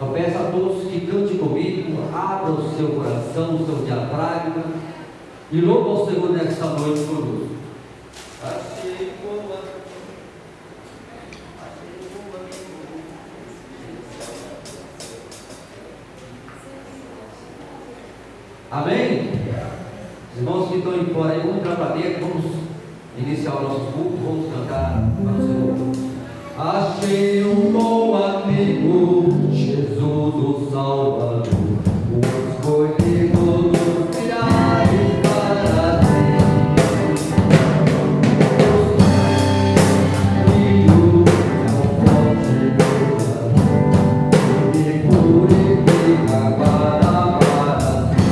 Eu peço a todos que cantem comigo, abram o seu coração, o seu diafragma e louvam ao Senhor nesta noite conosco. Amém? Os irmãos que estão em fora aí, vamos entrar para dentro, vamos iniciar o nosso culto, vamos cantar para o Senhor. Achei um bom amigo, Jesus o Salvador, o escolhido dos milhares para ti. Filho é o forte Deus, e purifica agora para si.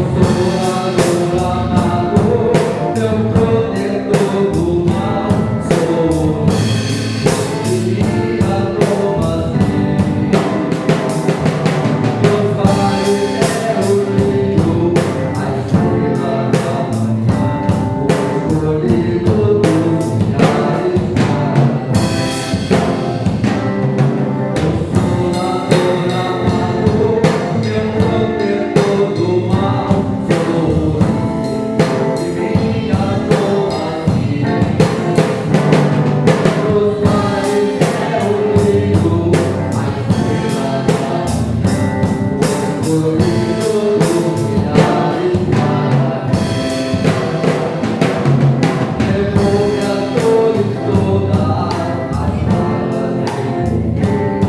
Consolador amado, teu protetor do mal, sou divina Tomasia. Deus vai é o Filho, a estrela da manhã, o escolhido dos milhares para Consolador amado, teu protetor do mal, sou divina Tomasia. Deus vai é o Filho, a estrela da manhã, o escolhido dos milhares para Devolve a todos todas as palavras de ninguém,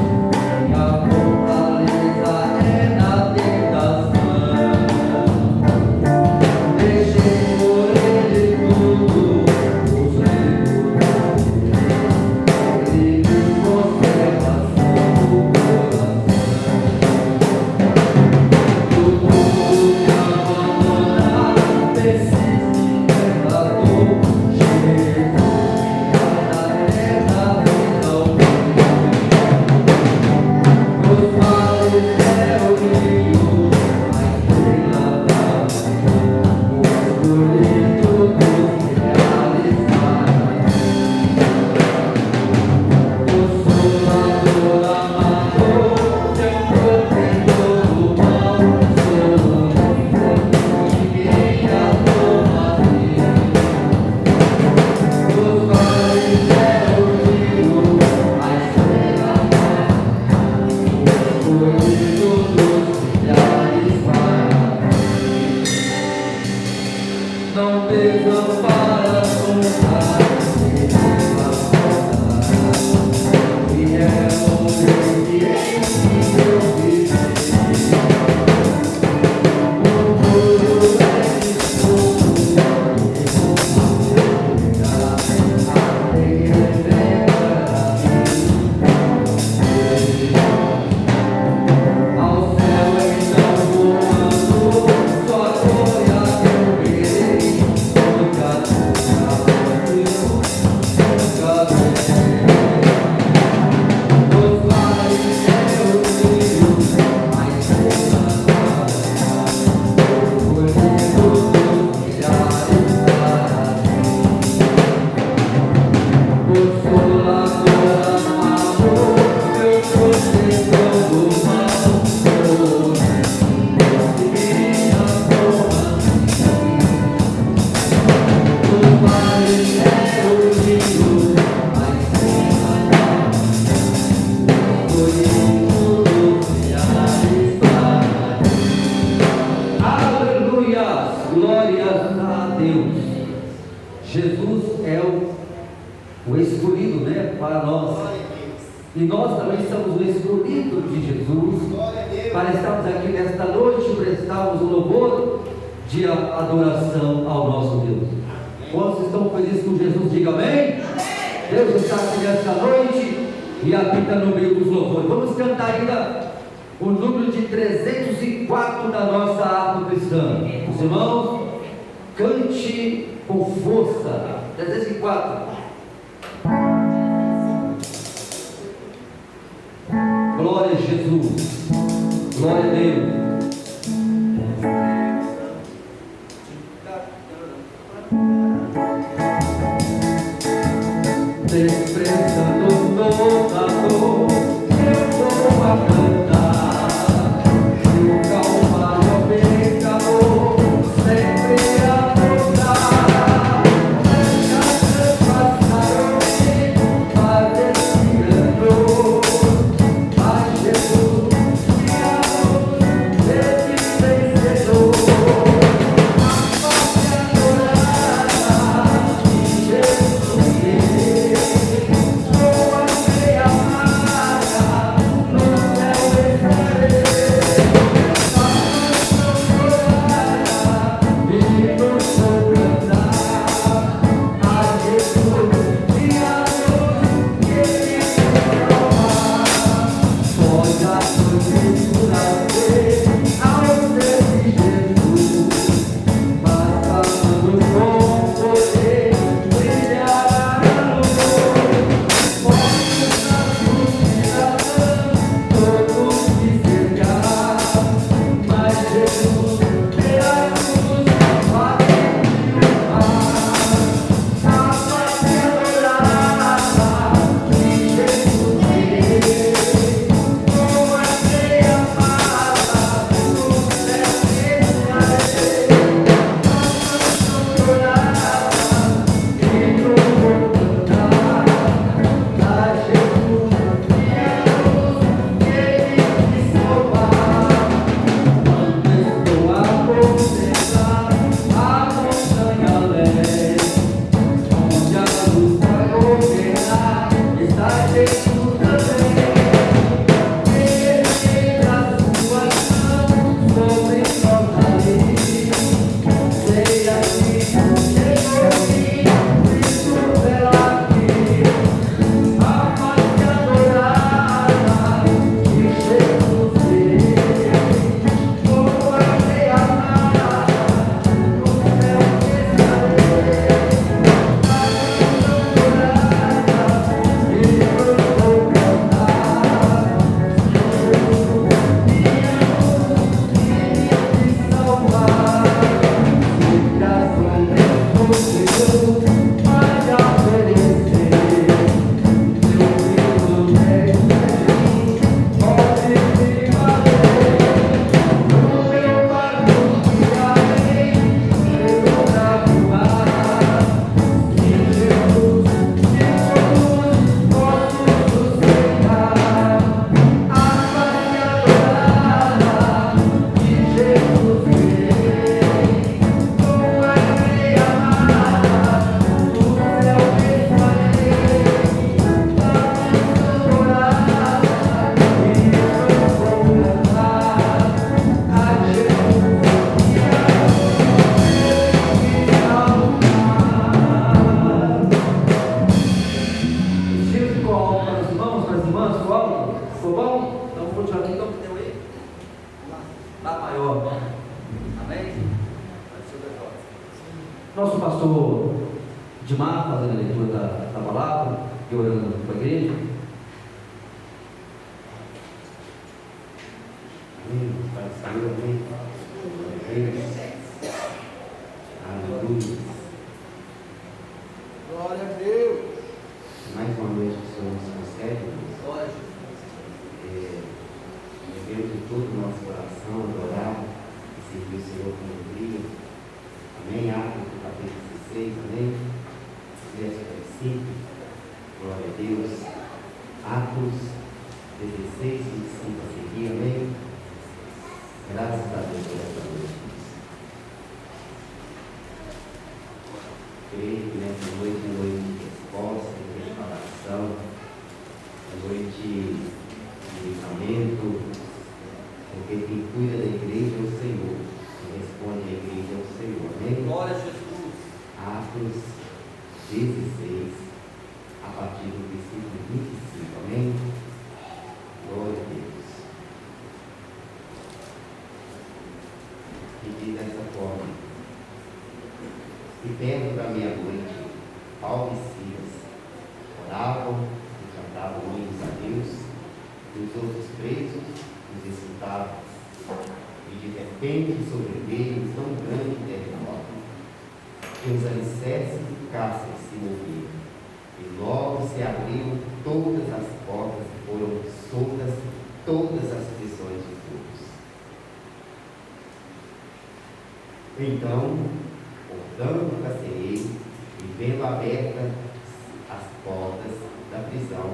e a fortaleza é na tentação. Deixei por ele tudo, os livros ele me conservação do coração. Do mundo me abandonar, persiste tentador. Nos males é o Rio, a estrela da manhã, o escolhido dos milhares para Consolador amado, teu protetor do mal, sou divina Tomasia. Nos vales é o Rio, a estrela da manhã, o escolhido dos milhares para Não desampara contar, e é o Deus que em ti eu viver. O mundo é escuro, ao céu então voando, só glória eu verei. Nunca Nos mares é o Rio, a estrela da manhã, o escolhido dos milhares para Consolador amado, teu protetor do mal, sou divina Tomasia. Nos mares é o Rio, a estrela da manhã, o escolhido dos milhares para Aleluia! Glórias a Deus. Jesus é o escolhido, né, para nós. E nós também somos o escolhido de Jesus para estarmos aqui nesta noite, prestarmos o louvor de adoração ao nosso Deus. Quantos estão felizes com Jesus? Diga amém. Deus está aqui nesta noite e habita no meio dos louvores. Vamos cantar ainda o número de 304 da nossa harpa cristã. Os irmãos, cante com força. 304. Glória a Jesus. Glória a Deus. Desprezando toda dor, continuar aqui, então que deu aí? Lá maior. Amém? Nosso pastor Dimar fazendo a leitura da palavra e orando para a igreja. Amém. Pai do Senhor, amém. Aleluia. Glória a Deus. Mais uma noite que o Senhor nos concede. Glória a Devemos de todo o nosso coração adorar e servir o Senhor com alegria. Amém. Atos capítulo 16, amém. Verso 5. Glória a Deus. Atos 16, 25 a seguir, amém. Graças a Deus por essa noite. Creio que nessa noite é noite de resposta, de restauração, é noite de livramento, porque quem cuida da igreja é o Senhor, quem responde à igreja é o Senhor, amém? Glória a Jesus. Atos 16, a partir do versículo 25, amém? Glória a Deus. E diz dessa forma: e perto da meia-noite, Paulo e Silas oravam e cantavam hinos a Deus, e os outros presos os escutavam. E de repente sobreveio um tão grande terremoto que os alicerces do cárcere se moveram, e logo se abriram todas as portas e foram soltas todas as prisões de todos. Então, portando o carcereiro e vendo abertas as portas da prisão,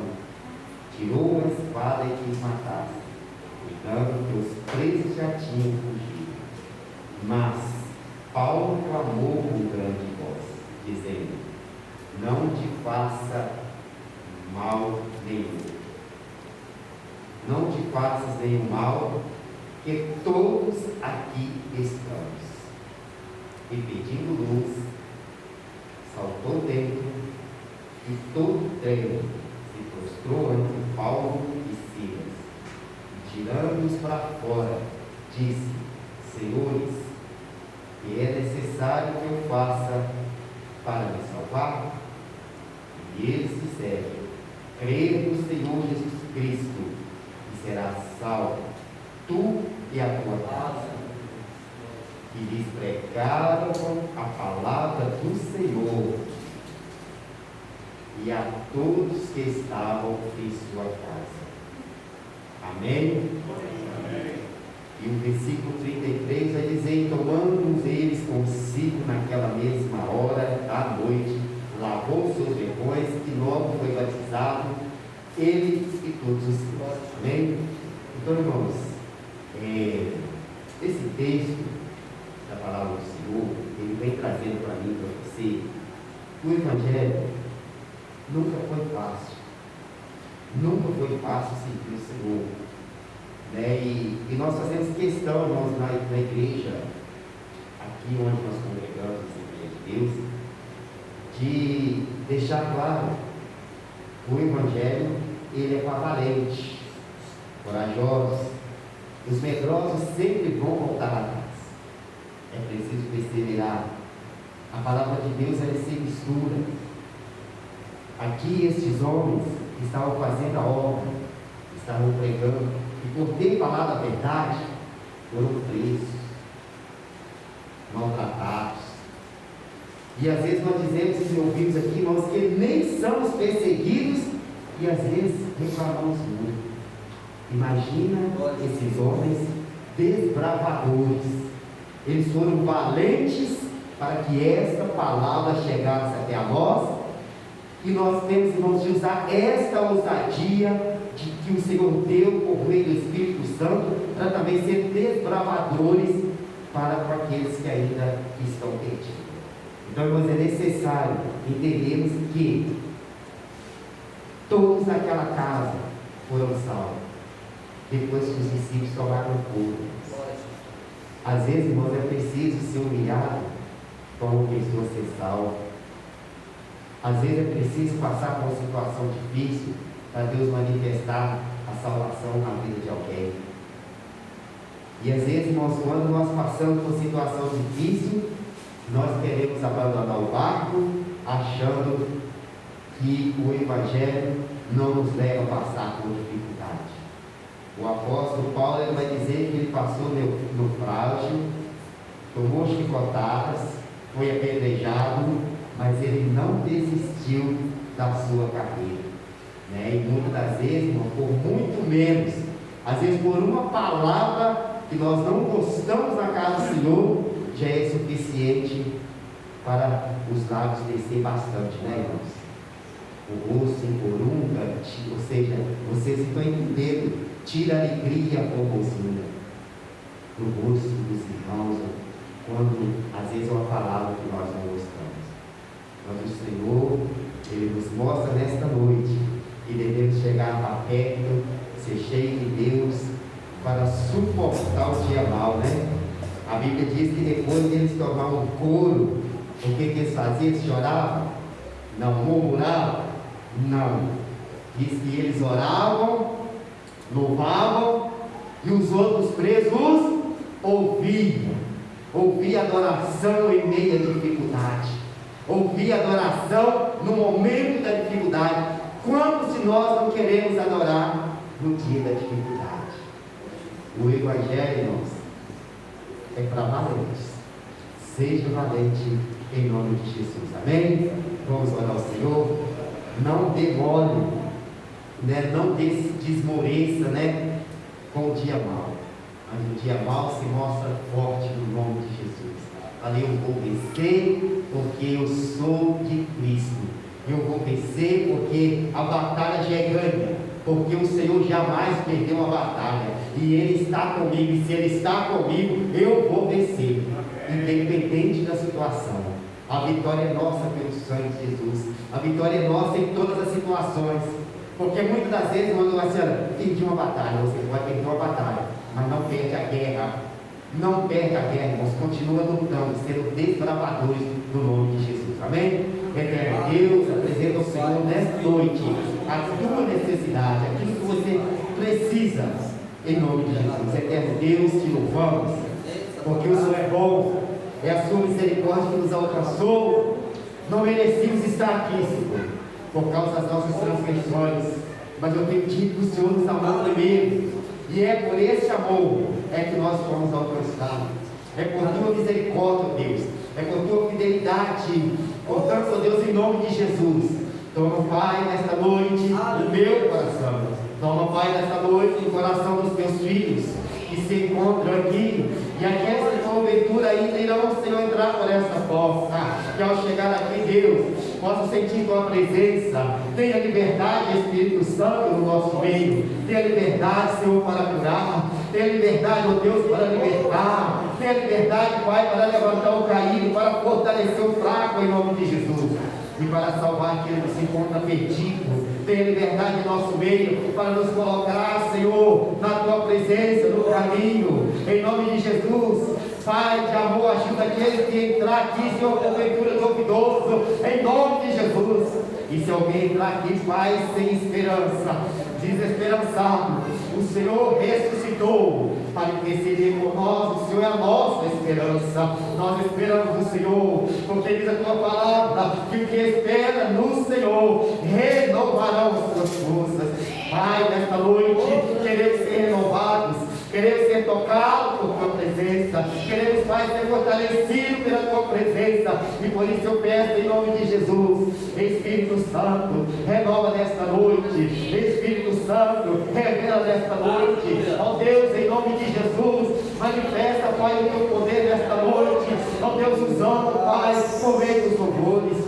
tirou a espada e quis matar, cuidando que os presos já tinham fugido. Mas Paulo clamou com grande voz, dizendo: não te faça mal nenhum. Não te faças nenhum mal, que todos aqui estamos. E pedindo luz, saltou dentro, e todo tremo se prostrou ante Paulo e Silas. E tirando-os para fora, disse: senhores, que é necessário que eu faça para me salvar? E eles disseram: crê no Senhor Jesus Cristo, e serás salvo, tu e a tua casa. E lhes pregaram a palavra do Senhor e a todos que estavam em sua casa. Amém? Amém. E o versículo 33 vai dizer: tomando eles consigo naquela mesma hora da noite, lavou seus vergões e logo foi batizado, ele e todos os seus. Amém? Então, irmãos, esse texto da palavra do Senhor, ele vem trazendo para mim, para você, o Evangelho nunca foi fácil. Nunca foi fácil servir o Senhor. Né? E nós fazemos questão, irmãos, na igreja, aqui onde nós congregamos, na Igreja de Deus, de deixar claro: o Evangelho, ele é para valente, corajosos. Os medrosos sempre vão voltar atrás. É preciso perseverar. A palavra de Deus, ela se mistura. Aqui estes homens estavam fazendo a obra, estavam pregando, e por ter falado a verdade, foram presos, maltratados. E às vezes nós dizemos e ouvimos aqui, irmãos, que nem somos perseguidos, e às vezes reclamamos muito. Imagina esses homens desbravadores. Eles foram valentes para que esta palavra chegasse até a nós, e nós temos, irmãos, de usar esta ousadia de que o Senhor deu por meio do Espírito Santo, para também ser desbravadores para aqueles que ainda estão perdidos. Então, irmãos, é necessário entendermos que todos naquela casa foram salvos, depois que os discípulos tomaram o corpo. Às vezes, irmãos, é preciso ser humilhado para uma pessoa ser salva. Às vezes é preciso passar por uma situação difícil para Deus manifestar a salvação na vida de alguém. E às vezes, irmãos, quando nós passamos por situação difícil, nós queremos abandonar o barco, achando que o Evangelho não nos leva a passar por dificuldade. O apóstolo Paulo ele vai dizer que ele passou no frágil, tomou chicotadas, foi apedrejado, mas ele não desistiu da sua carreira. E muitas das vezes, irmão, por muito menos, às vezes por uma palavra que nós não gostamos na casa do Senhor, já é suficiente para os lábios descer bastante, irmãos? O rosto encorunga, ou seja, vocês estão entendendo, tira a alegria, a formosura do rosto dos irmãos, quando às vezes é uma palavra que nós não gostamos. Mas o Senhor, Ele nos mostra nesta noite que devemos chegar para perto, ser cheio de Deus, para suportar o dia mal, A Bíblia diz que depois deles tomavam um couro, o que eles faziam? Eles choravam? Não. Murmuravam? Não. Diz que eles oravam, louvavam, e os outros presos ouviam adoração em meio à dificuldade, ouvia adoração no momento da dificuldade. Quantos de nós não queremos adorar no dia da dificuldade? O Evangelho, irmãos, é para valentes. Seja valente em nome de Jesus, amém? Vamos orar ao Senhor. Não demore, não desmoreça, com o dia mau. Mas o dia mau se mostra forte no nome de Jesus. Ali eu vou vencer porque eu sou de Cristo. Eu vou vencer porque a batalha já é ganha, porque o Senhor jamais perdeu a batalha, e Ele está comigo, e se Ele está comigo, eu vou vencer, independente da situação. A vitória é nossa pelo sangue de Jesus, a vitória é nossa em todas as situações, porque muitas das vezes, quando você perdi uma batalha, você vai perder uma batalha, mas não perde a guerra, irmãos, continua lutando, sendo desbravadores do nome de Jesus, amém? Eterno Deus, apresenta ao Senhor nesta noite a tua necessidade, aquilo que você precisa, em nome de Jesus. Eterno Deus, te louvamos, porque o Senhor é bom, é a sua misericórdia que nos alcançou. Não merecíamos estar aqui, Senhor, por causa das nossas transgressões, mas eu tenho dito que o Senhor nos amou primeiro, e é por esse amor que nós fomos alcançados. É por tua misericórdia, Deus, é por tua fidelidade. Portanto, ó Deus, em nome de Jesus, toma, Pai, nesta noite o meu coração, toma, Pai, nesta noite o coração dos teus filhos que se encontram aqui, e aqueles que porventura ainda irão, Senhor, entrar por essa porta, que ao chegar aqui, Deus, possam sentir tua presença. Tenha liberdade, Espírito Santo, no nosso meio. Tenha liberdade, Senhor, para curar. Tenha liberdade, ó Deus, para libertar. Tenha liberdade, Pai, para levantar o caído, para fortalecer o fraco, em nome de Jesus, e para salvar aquele que se encontra perdido. Tenha liberdade em nosso meio, para nos colocar, Senhor, na tua presença, no caminho, em nome de Jesus. Pai de amor, ajuda aquele que entrar aqui, Senhor, porventura duvidoso, em nome de Jesus. E se alguém entrar aqui, Pai, sem esperança, desesperançado, o Senhor ressuscitou para interceder por nós. O Senhor é a nossa esperança. Nós esperamos no Senhor, porque diz a tua palavra que o que espera no Senhor renovarão as suas forças. Pai, nesta noite queremos ser renovados, queremos ser tocados por tua presença, queremos, Pai, ser fortalecidos pela tua presença, e por isso eu peço em nome de Jesus, Espírito Santo, renova nesta noite, Espírito Santo, revela nesta noite, ó Deus, em nome de Jesus, manifesta, Pai, o teu poder nesta noite, ó Deus, usando, Pai, por meio dos louvores,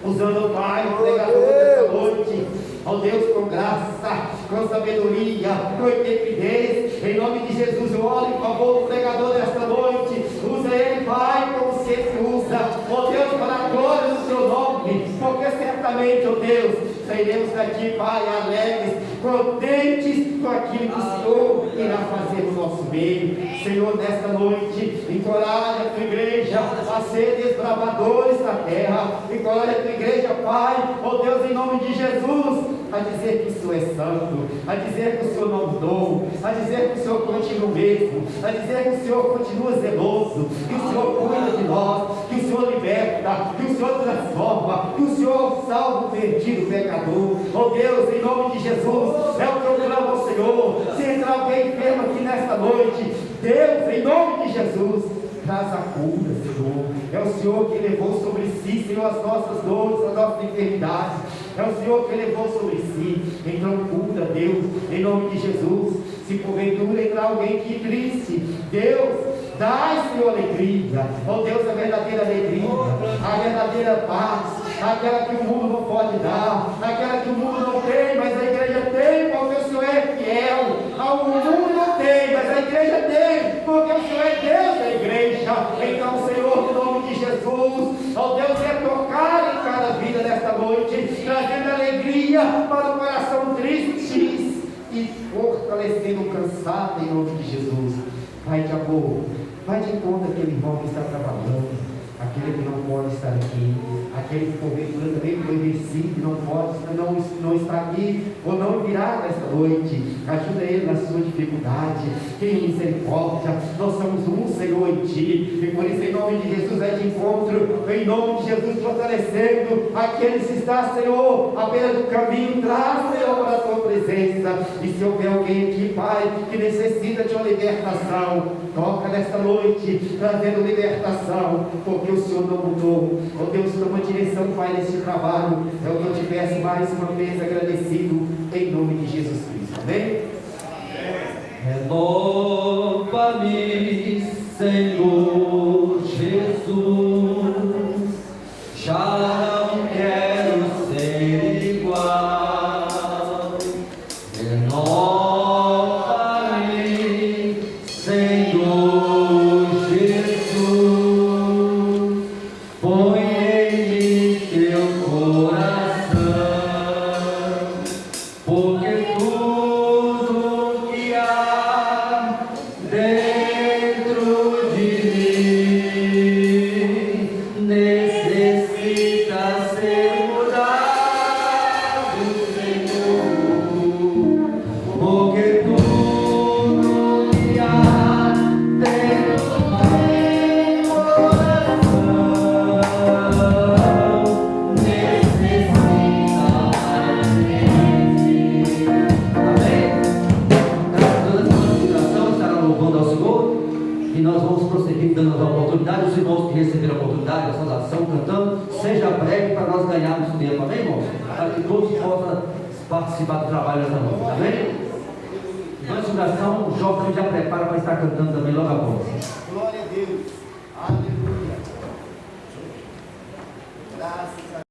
usando, Pai, o pregador nesta noite, ó Deus, com graça, com sabedoria, com intrepidez, em nome de Jesus, eu oro em favor do pregador desta noite. Usa ele, Pai, como sempre usa, ó Deus, para a glória do seu nome, porque certamente, ó Deus, sairemos daqui, Pai, alegres, contentes com aquilo que o Senhor irá fazer no nosso meio. Senhor, nesta noite, encoraja a tua igreja a ser desbravadores da terra, encoraja a tua igreja, Pai, ó Deus, em nome de Jesus, a dizer que o Senhor é santo, a dizer que o Senhor não mudou, a dizer que o Senhor continua o mesmo, a dizer que o Senhor continua zeloso, que o Senhor cuida de nós, que o Senhor liberta, que o Senhor transforma, que o Senhor salva o perdido, o pecador. Oh Deus, em nome de Jesus, é o que eu clamo ao Senhor. Se entrar alguém enfermo aqui nesta noite, Deus, em nome de Jesus, traz a cura, Senhor. É o Senhor que levou sobre si, Senhor, as nossas dores, as nossas enfermidades. É o Senhor que levou sobre si. Então cura, Deus, em nome de Jesus. Se porventura entrar alguém que triste, Deus, dai, Senhor, alegria. Oh Deus, a verdadeira alegria, a verdadeira paz, aquela que o mundo não pode dar, aquela que o mundo não tem, mas a igreja tem, porque o Senhor é fiel. O mundo não tem, mas a igreja tem, porque o Senhor é Deus da igreja. Então, Senhor, em nome de Jesus, ó Deus, é tocar em cada vida nesta noite, trazendo alegria para o coração triste e fortalecendo o cansado em nome de Jesus. Pai de amor, vai de encontro aquele irmão que está trabalhando, aquele que não pode estar aqui, aquele que porventura também foi vencido, não pode, não está aqui, ou não virá nesta noite. Ajuda ele na sua dificuldade, tenha misericórdia. Nós somos um, Senhor, em Ti, e por isso, em nome de Jesus, é de encontro, em nome de Jesus, fortalecendo aqueles que estão, Senhor, à beira do caminho. Traz, Senhor, para a Tua presença. E se houver alguém aqui, Pai, que necessita de uma libertação, toca nesta noite, trazendo libertação, porque o Senhor não mudou. Oh Deus, toma direção, Pai, neste trabalho. É o que eu te peço mais uma vez, agradecido, em nome de Jesus Cristo. Amém? Renova-me, Senhor Jesus, já não quero ser igual. Renova-me, Senhor Jesus, põe em mim teu coração, porque tudo que há dentro de mim necessita ser mudado, Senhor, porque tudo que há dentro do meu coração necessita Amém? Toda essa notificação estará louvando ao Senhor e nós vamos prosseguir dando as oportunidades. Os irmãos que receberam a oportunidade, a saudação, cantando, seja breve para nós ganharmos o tempo, amém, irmãos? Para que todos possam participar do trabalho nessa noite, amém? Antes de oração, o Jó também já prepara para estar cantando também logo após. Glória a Deus. Aleluia. Graças a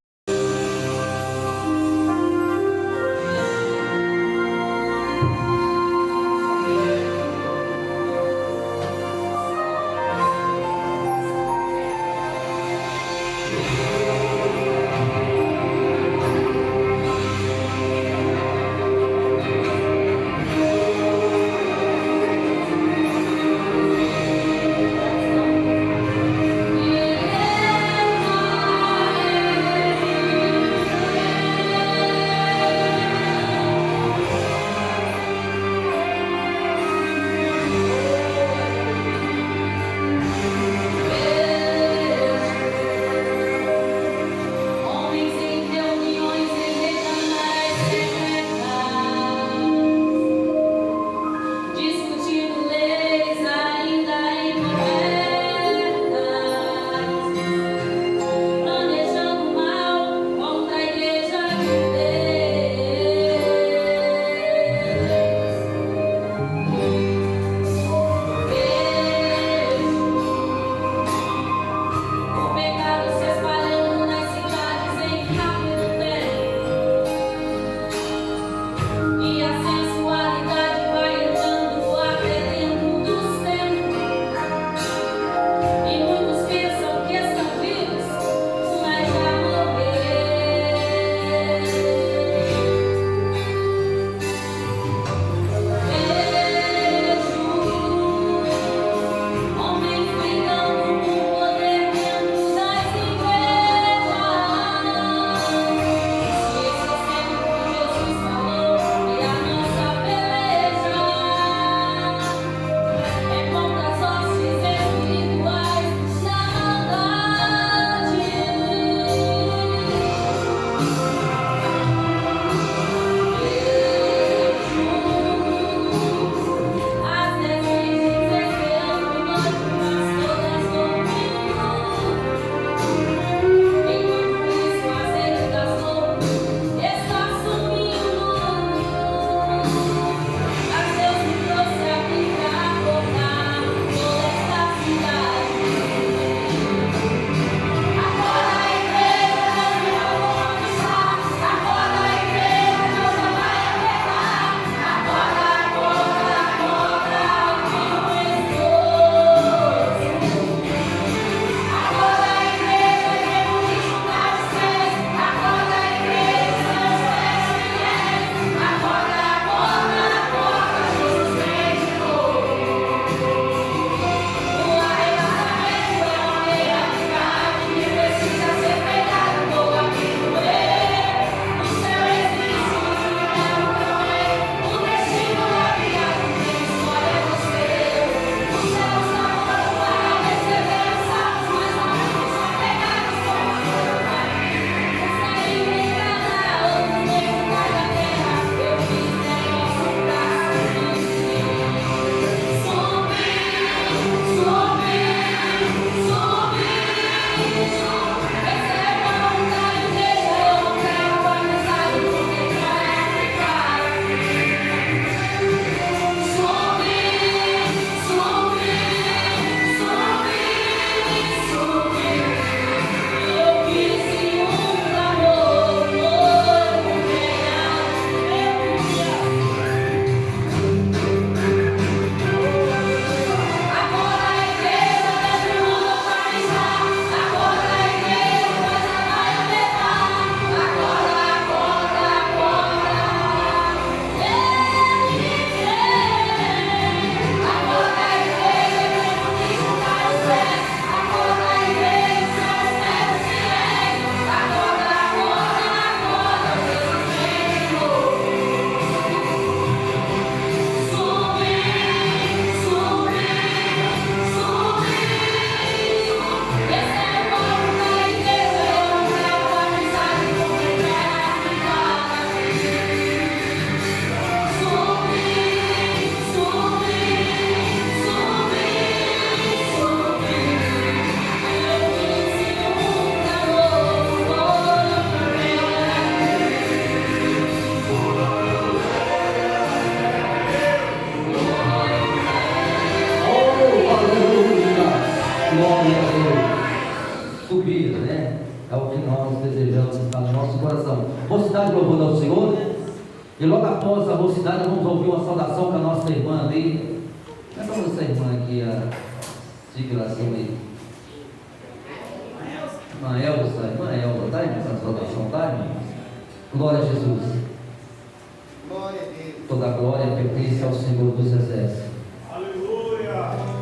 Mocidade louvando ao Senhor. E logo após a mocidade, vamos ouvir uma saudação com a nossa irmã ali. Como é que é essa irmã aqui, a siglação aí? Irmã Elza, tá, irmã? Essa saudação, tá, irmã? Glória a Jesus. Glória a Deus. Toda a glória pertence ao Senhor dos Exércitos. Aleluia.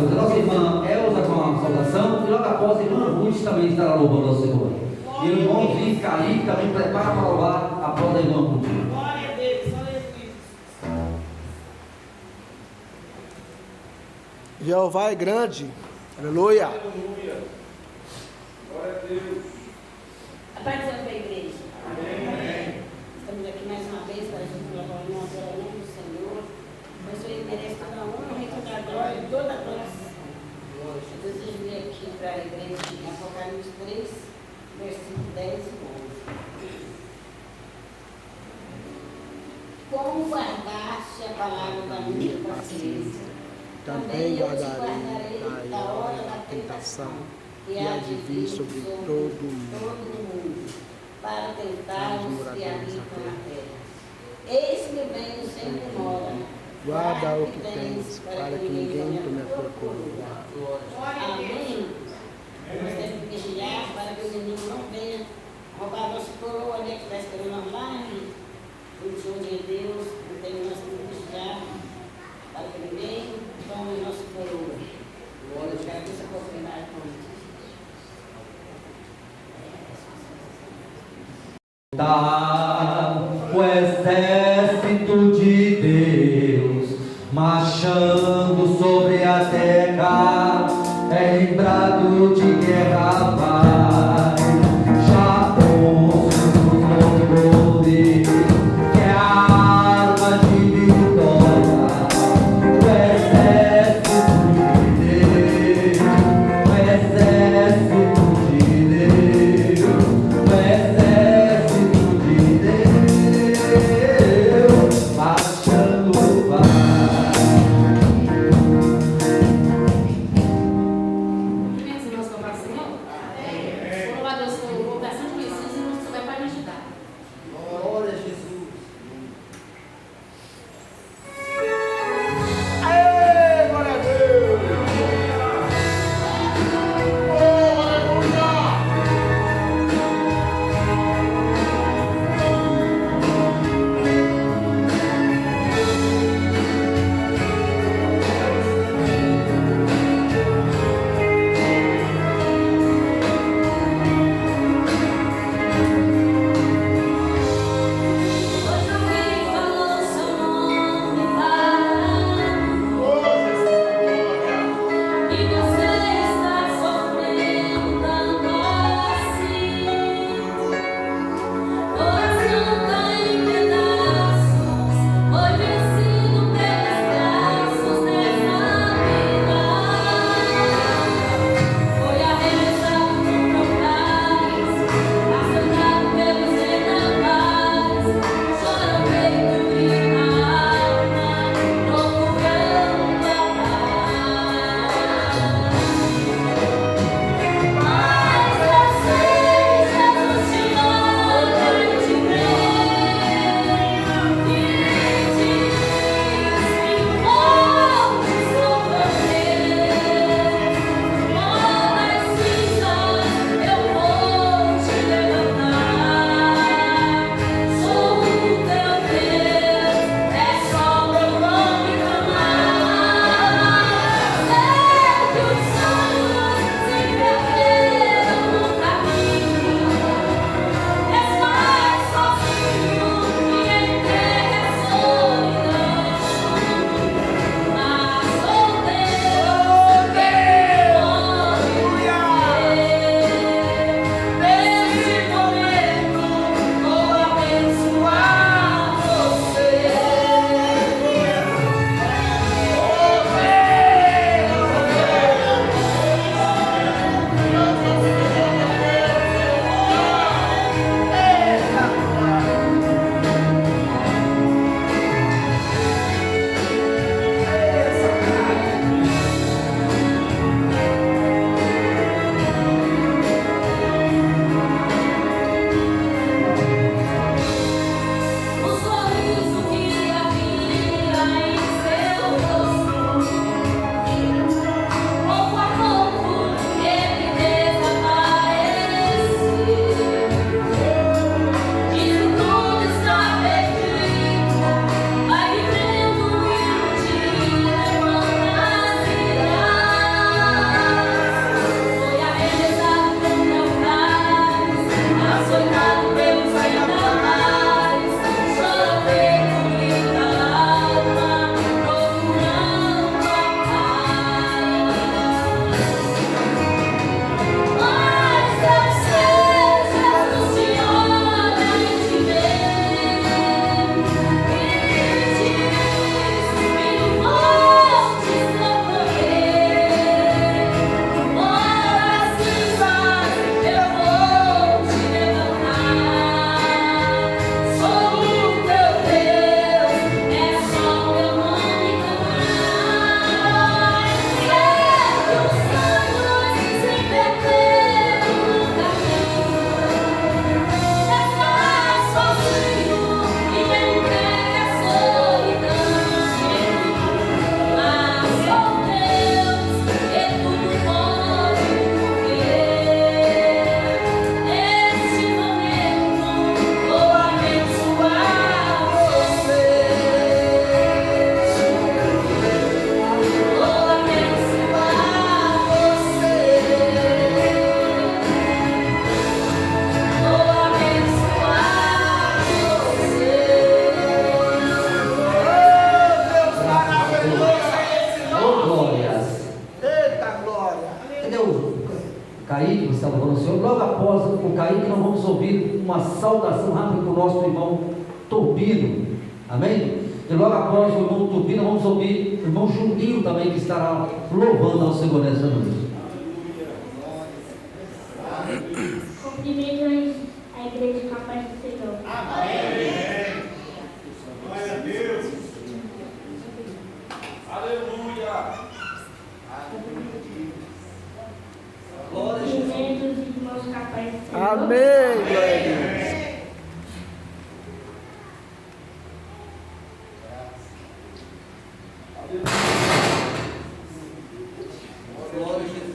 Deus. A nossa irmã Elza com a saudação, e logo após a irmã Ruth também estará louvando ao Senhor. E o irmão Zica ali também prepara para louvar após a irmã Ruth. Glória a Deus, glória a Deus. Jeová é grande. Aleluia. Aleluia. Glória a Deus. A paz do Senhor para a igreja. Amém. Estamos aqui mais uma vez para a gente louvar o nome do Senhor. Pois Ele merece toda a honra e toda a glória e toda a graça. Eu desejo vir aqui para a igreja em Apocalipse 3, versículo 10 e 11. Como guardaste a palavra da minha paciência, Também eu te guardarei guardarei da hora da tentação que há de vir sobre todo mundo, para tentar os que habitam na terra. Eis-me venho sem demora. Guarda o que tens, para que ninguém tome a tua coroa. Amém. Nós temos que vigiar para que o inimigo não venha roubar a nossa coroa, né, que está esperando nós lá no Senhor de Deus. Então nós temos que vigiar para que ninguém tome a nossa coroa. Glória a Deus, quero que essa oportunidade com Tá o exército de Deus marchando sobre a terra, é lembrado de guerra vai, já com poder, que é a arma de vitória, o exército de Deus, o exército de Deus, o exército de Deus, marchando vai. Vamos louvar o Senhor? Vamos louvar Kaique, você estava falando, Senhor. Logo após o Kaique, nós vamos ouvir uma saudação rápida para o nosso irmão Turbino. Amém? E logo após o irmão Turbino, vamos ouvir o irmão Juninho também, que estará louvando ao Senhor nessa noite. Cumprimento a igreja com a paz do Senhor. Amém. Glória a Deus. Aleluia. Glória a Jesus. Cumprimento os irmãos com a paz do Senhor. Amém, glória a Deus. Glória a Jesus.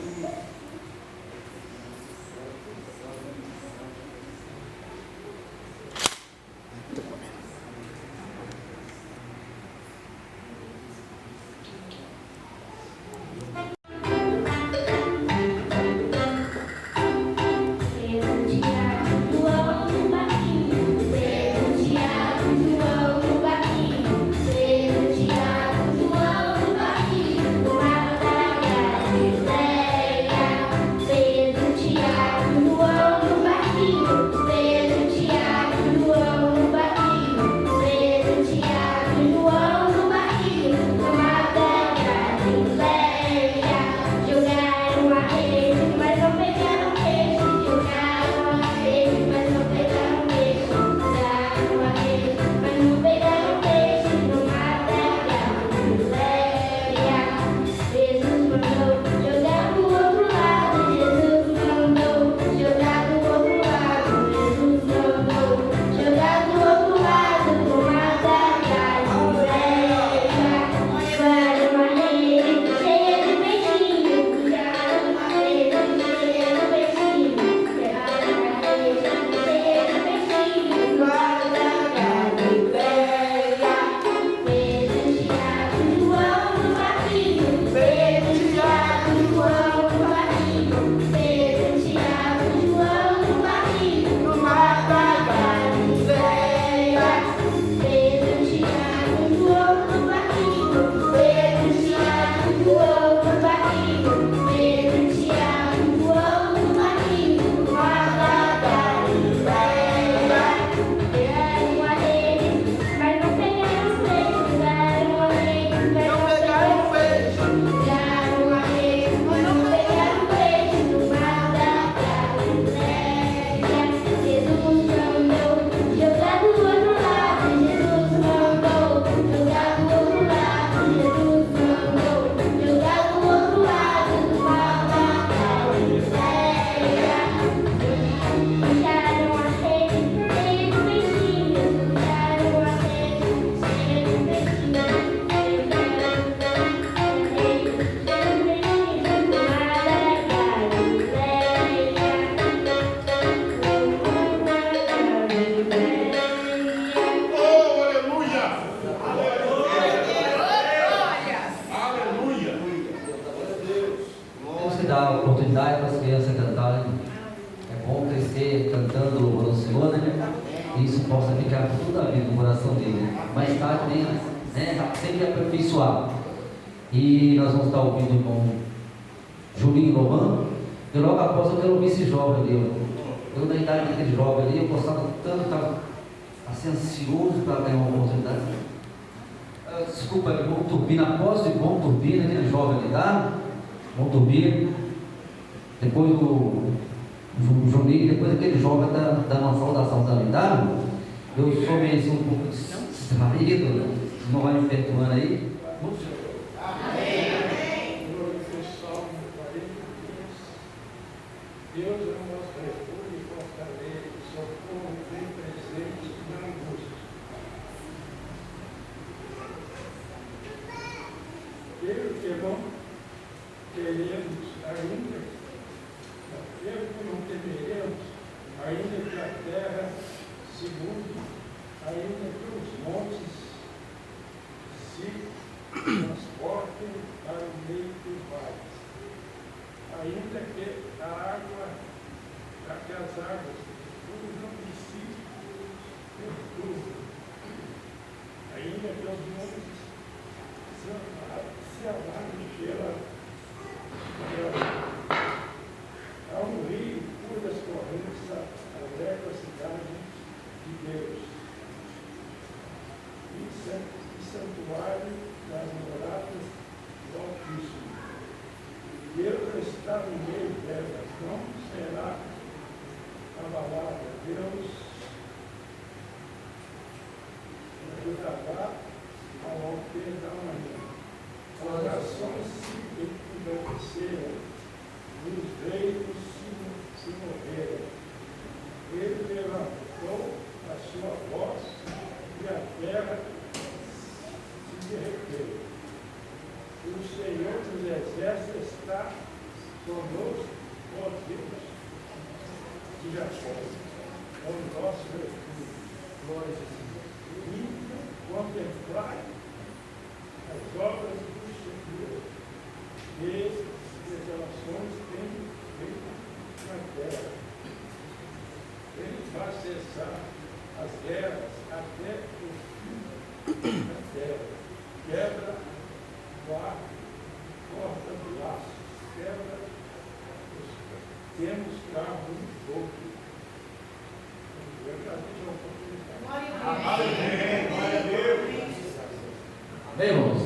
Dar a oportunidade para as crianças cantarem. É bom crescer cantando louvando ao Senhor, né? E isso possa ficar por toda a vida no coração dele. Mais tarde, né? Sempre aperfeiçoar. E nós vamos estar ouvindo o irmão Julinho louvando. E logo após eu quero ouvir esse jovem ali. Eu, na idade daquele jovem ali, eu gostava tanto, estava assim, ansioso para ganhar uma oportunidade. Desculpa, irmão Turbino, após o irmão Turbino, aquele jovem ali, tá? Irmão Turbino. Depois do Juninho, depois aquele jovem da uma saudação também, tá? Eu sou meio um pouco distraído, não vai me perturbando aí. Amém. Deus é o nosso refúgio e fortaleza, socorro bem presente na angústia. Deus, irmão, queremos ainda. Mesmo que não temeremos, ainda que a terra se mude, ainda que os montes se transportem para o meio dos vales, ainda que a água, que as águas não precisem ainda que os montes se alaguem pela está no meio delas, não será abalada. Deus ajudará ao alter da manhã. As nações se engrandeceram, e os reinos se moveram. Ele levantou a sua voz e a terra se derreteu. O Senhor dos Exércitos está conosco, ó Deus de Jacó, é o nosso refúgio. Glória a Jesus. E contemplai as obras do Senhor, e as revelações têm feito na terra. Ele vai cessar as guerras até o fim da terra. Quebra o arco, corta o laço, quebra os temos carro de fogo. Eu já tive uma oportunidade. Glória a Deus. Amém, irmãos?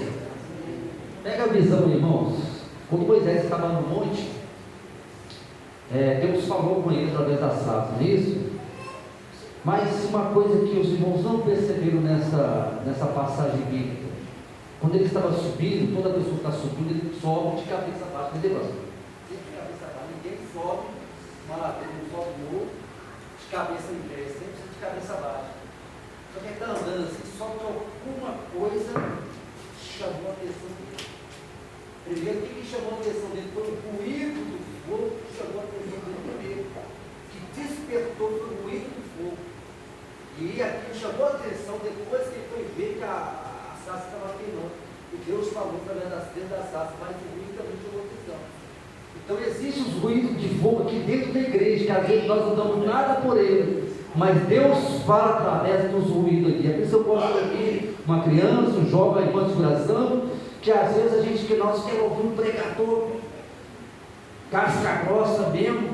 Pega a visão, irmãos. Quando Moisés estava no monte, Deus falou com ele através da sarça, não é isso? Mas uma coisa que os irmãos não perceberam nessa passagem bíblica, quando ele estava subindo, toda pessoa que está subindo, ele sobe de cabeça baixa, entendeu? Sempre de cabeça baixa, ninguém sobe uma ladeira, não sobe morro de cabeça em pé, sempre de cabeça baixa. Só que ele está andando assim, só que alguma coisa chamou a atenção dele. Primeiro, o que chamou a atenção dele foi o ruído do fogo que chamou a atenção dele primeiro, que despertou foi o ruído do fogo. E aquilo chamou a atenção depois que ele foi ver que a sarça estava queimando. E Deus falou através da sarça, mas o ruído também chamou a atenção. Então existem os ruídos de fogo aqui dentro da igreja, que às vezes nós não damos nada por ele, mas Deus fala através dos ruídos aqui. É por isso eu gosto aqui, uma criança, um jovem, uma coração, que às vezes nós queremos ouvir um pregador casca grossa mesmo,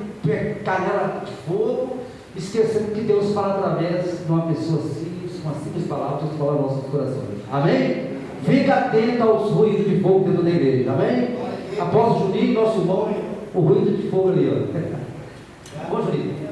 canela de fogo, esquecendo que Deus fala através de uma pessoa simples, com as simples palavras que falam aos nossos corações. Amém? Fica atento aos ruídos de fogo dentro da igreja. Amém? Apóstolo Juninho, nosso irmão, o ruído de fogo ali, ó. Bom, Juninho.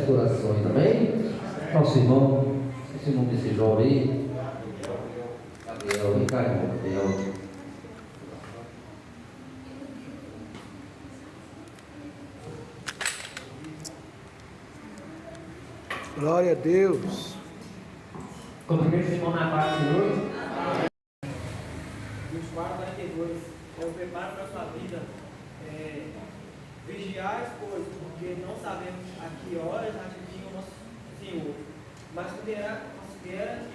corações, amém? Nosso irmão, esse nome desse jovem aí, Gabriel, vem cá, irmão, Gabriel. Glória a Deus. Cumprimento esse irmão na paz do Senhor. 24:42. Eu preparo para a sua vida. Vigiar as coisas, porque não sabemos a que horas atingir o nosso Senhor. Mas considera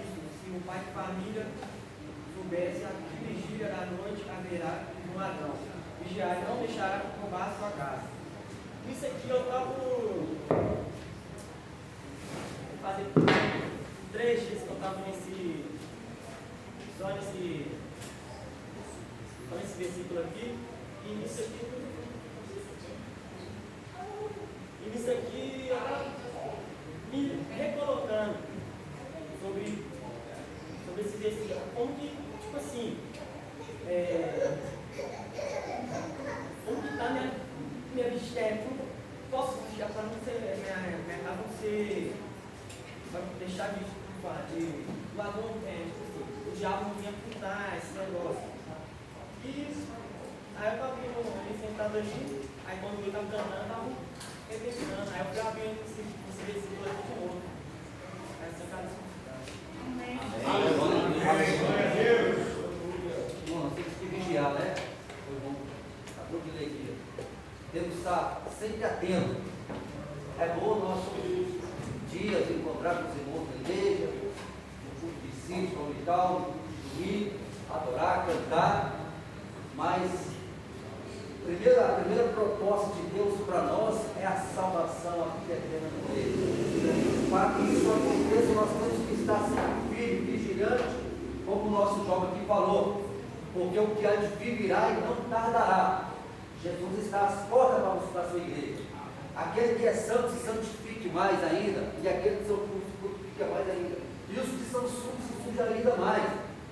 isso, se o pai de família soubesse a que vigília da noite haverá um ladrão. Vigiar e não deixará roubar a sua casa. Isso aqui eu estava fazer 3 dias que eu estava só nesse versículo aqui, e nisso aqui eu estava me recolocando sobre esse versículo, como que, tipo assim, como que está minha vigília, como posso vigiar para não ser, minha casa não ser, para deixar de ladrão, o diabo não vinha pintar esse negócio. E aí eu estava sentado ali, aí quando eu estava cantando, eu estava repetindo, aí eu fui abrindo esse versículo aqui de novo. Aí sentado assim. Irmão, nós temos que vigiar, né? Acabou de ler aqui. Temos que estar sempre atentos. É bom nossos dias encontrar com os irmãos da igreja, no culto de sítio, dominical, dormir, adorar, cantar, mas a primeira proposta de Deus para nós é a salvação aqui eterna dele. Para que isso aconteça, nós temos que estar sempre firme, vigilante, como o nosso jovem aqui falou, porque o que há de vir virá e não tardará. Jesus está às portas para buscar a sua igreja. Aquele que é santo se santifique mais ainda, e aquele que são puros se purifica mais ainda, e os que são sujos se sujam ainda mais.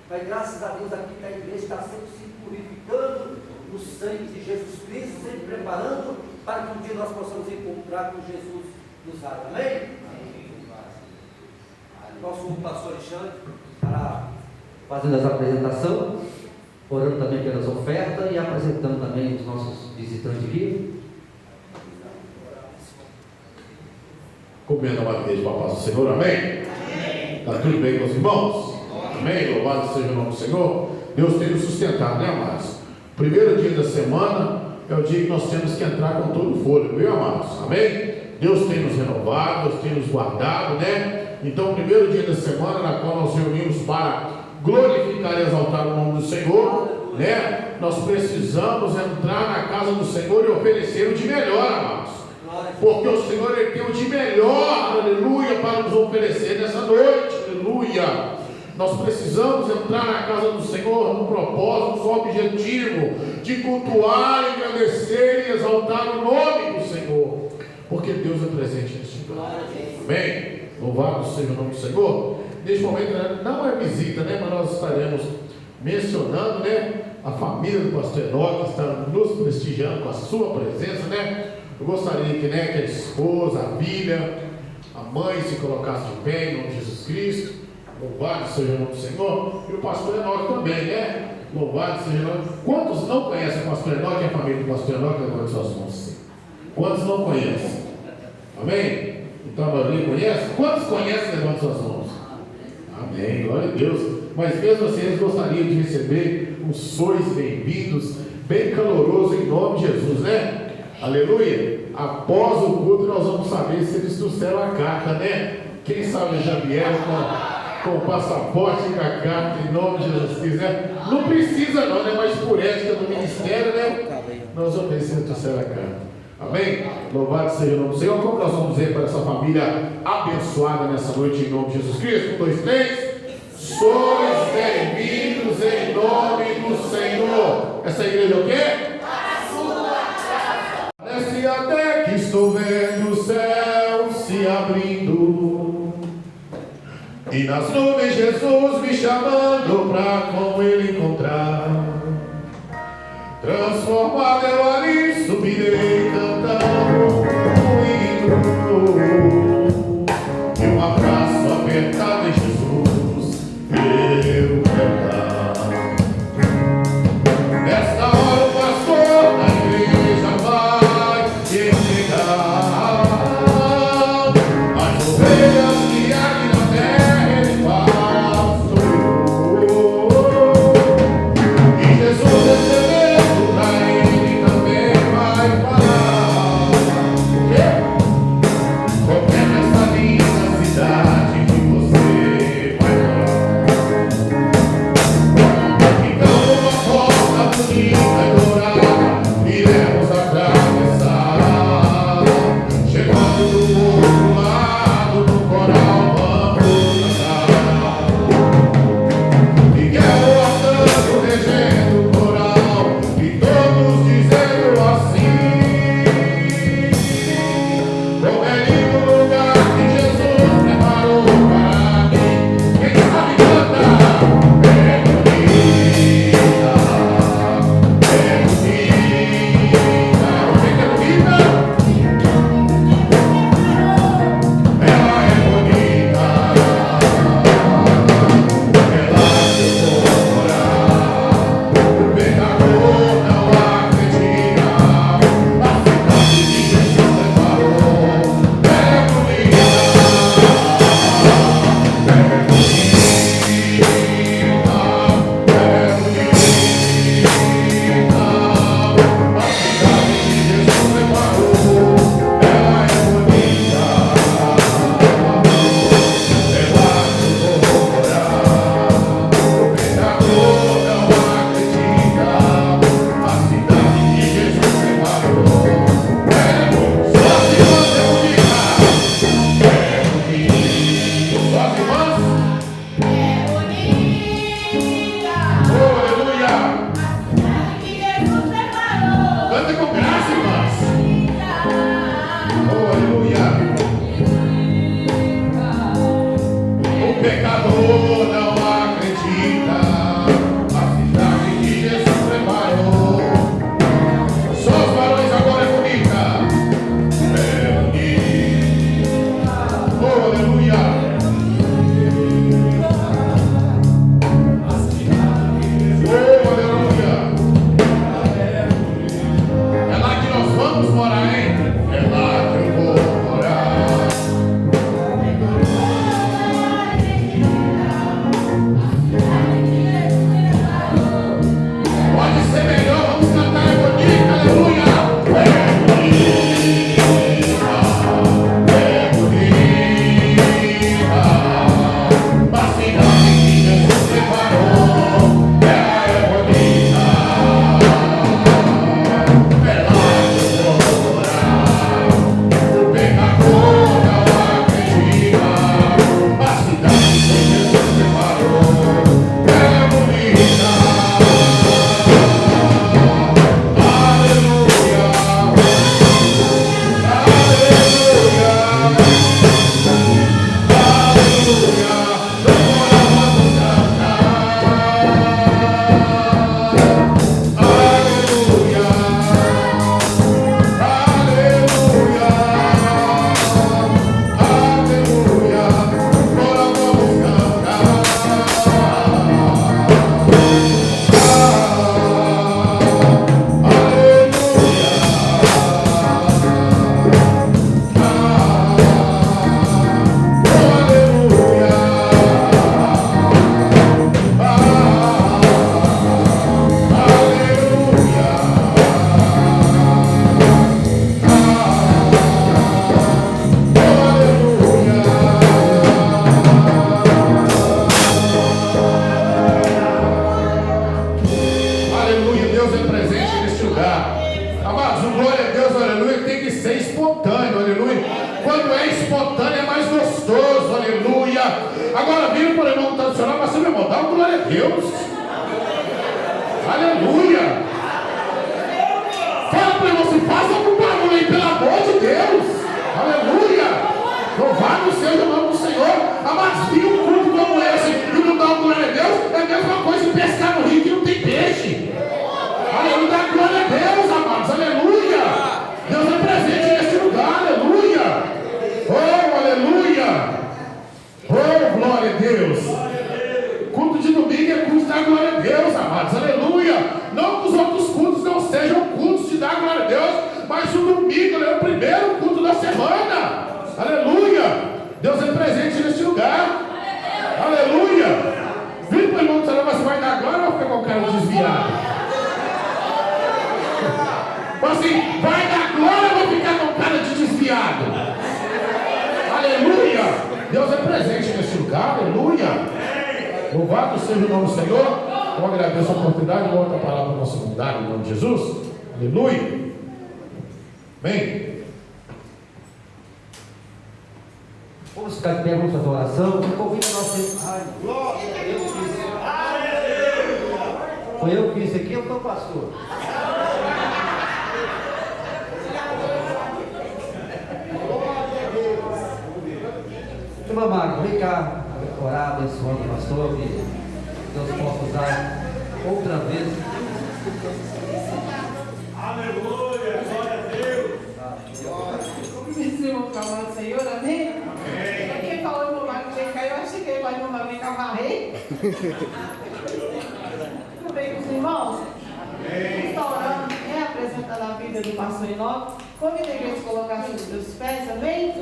Mas graças a Deus aqui que a igreja está sempre se purificando no sangue de Jesus Cristo, sempre preparando para que um dia nós possamos encontrar com Jesus nos lares. Amém? Nosso pastor Alexandre estará fazendo essa apresentação, orando também pelas ofertas e apresentando também os nossos visitantes aqui. Comendo a igreja para a paz do Senhor, amém? Está tudo bem com os irmãos? Amém? Louvado seja o nome do Senhor. Deus tem nos sustentado, né, amados? Primeiro dia da semana é o dia que nós temos que entrar com todo o fôlego, viu, amados? Amém? Deus tem nos renovado, Deus tem nos guardado, né? Então, o primeiro dia da semana, na qual nós reunimos para glorificar e exaltar o nome do Senhor, né? Nós precisamos entrar na casa do Senhor e oferecer o de melhor, amados. Porque o Senhor ele tem o de melhor, aleluia, para nos oferecer nessa noite, aleluia. Nós precisamos entrar na casa do Senhor no propósito, no objetivo de cultuar, engrandecer e exaltar o nome do Senhor, porque Deus é presente neste lugar. Amém? Louvado seja o nome do Senhor. Neste momento não é visita, né? Mas nós estaremos mencionando, né, a família do pastor Enoque, que está nos prestigiando com a sua presença, né? Eu gostaria que, né, que a esposa, a filha, a mãe se colocasse de pé em nome de Jesus Cristo. Louvado seja o nome do Senhor. E o pastor Enoque também, né? Louvado seja o nome. Quantos não conhecem o pastor Enoque e a família do pastor Enoque? Levante suas mãos. Quantos não conhecem? Amém? Então a maioria conhece? Quantos conhecem? Levante suas mãos. Amém, glória a Deus. Mas mesmo assim eles gostariam de receber os sois bem-vindos, bem caloroso em nome de Jesus, né? Aleluia. Após o culto nós vamos saber se eles trouxeram a carta, né? Quem sabe já vieram com o passaporte e com a carta em nome de Jesus Cristo, né? Não precisa não, né? Mas por ética do ministério, né? Nós vamos ver se eles trouxeram a carta. Amém? Louvado seja o nome do Senhor. Como nós vamos dizer para essa família abençoada nessa noite em nome de Jesus Cristo? 1, 2, 3. Sois bem-vindos em nome do Senhor. Essa igreja é o quê? Desce até que estou vendo o céu se abrindo, e nas nuvens Jesus me chamando para com Ele encontrar. Transformado eu ali subirei cantando um hino. pecador não acredita. A cidade que Jesus preparou. Só os varões agora é bonita. É bonita. Oh, aleluia. Oh, aleluia. É lá que nós vamos morar, hein? É lá que eu vou morar. Pode ser melhor, vamos cantar, é bonita, aleluia. É bonita. A cidade que Jesus preparou. Ela é bonita. É lá que eu vou morar. O pecador não acredita. A cidade que Jesus preparou. Ela é bonita. Aleluia. Aleluia. Aleluia. Agora vamos cantar. Aleluia. Aleluia. Aleluia. Agora vamos cantar. Aleluia, Deus é presente neste lugar. Amados, o glória a Deus, aleluia, tem que ser espontâneo, aleluia. Quando é espontâneo é mais gostoso, aleluia. Agora vira para o irmão tradicional, mas meu irmão, dá um glória a Deus. Aleluia. Fala para o irmão, se faça algum barulho aí, pelo amor de Deus. Aleluia. Louvado seja o nome do Senhor. Amados, vir um culto como esse e não dar um glória a Deus é a mesma coisa que pescar no rio que não tem peixe. Aleluia, dá glória a Deus, amados, aleluia. Deus é presente neste lugar, aleluia. Oh, aleluia. Oh, glória a Deus. Culto de domingo é culto de dar glória a Deus, amados, aleluia. Não que os outros cultos não sejam cultos de dar glória a Deus, mas o domingo é o primeiro culto da semana, aleluia. Deus é presente neste lugar, aleluia. Vem para o irmão do Senhor, você vai dar glória ou vai ficar com o cara desviado? Assim, vai dar glória ou vai ficar com cara de desviado? Aleluia! Deus é presente nesse lugar, aleluia! Louvado seja o nome do Senhor. Eu agradeço a oportunidade, vou outra palavra para a nossa comunidade, em nome de Jesus. Aleluia! Amém? Vamos ficar de pé, vamos fazer oração. Convido a nossa. Ai, glória a Deus. Foi eu que fiz aqui, eu sou o pastor. Irmã Magno, vem cá orar, abençoando o pastor, que Deus possa usar outra vez. Aleluia, glória a Deus. Meus irmãos, calma do Senhor, amém? Quem falou irmão Magno vem cá, eu achei que ele vai irmão Magno vem cá varrer. Tudo bem com os irmãos? Está orando, reapresentando a vida do pastor Enoque. Convido a igreja a colocar sobre os seus pés, amém?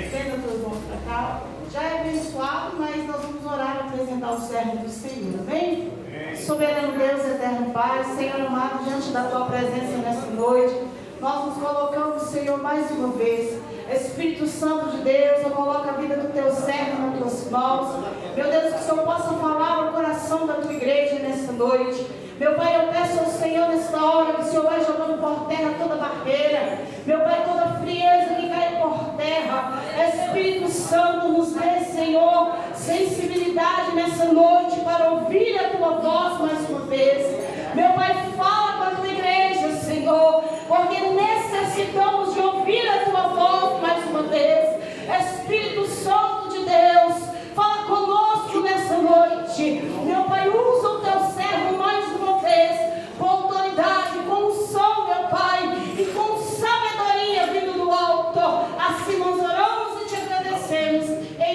Estenda todas as mãos para cá. Já é abençoado, mas nós vamos orar e apresentar o servo do Senhor, amém? Soberano Deus, eterno Pai, Senhor amado, diante da tua presença nessa noite, nós nos colocamos, Senhor, mais uma vez. Espírito Santo de Deus, eu coloco a vida do teu servo nas tuas mãos. Meu Deus, que o Senhor possa falar ao coração da tua igreja nessa noite. Meu Pai, eu peço ao Senhor nesta hora que o Senhor vai jogando por terra toda barreira. Meu Pai, toda frieza que cai por terra. Espírito Santo, nos dê, Senhor, sensibilidade nessa noite para ouvir a tua voz mais uma vez. Meu Pai, fala com a tua igreja, Senhor, porque necessitamos de ouvir a tua voz mais uma vez. Espírito Santo de Deus, fala conosco.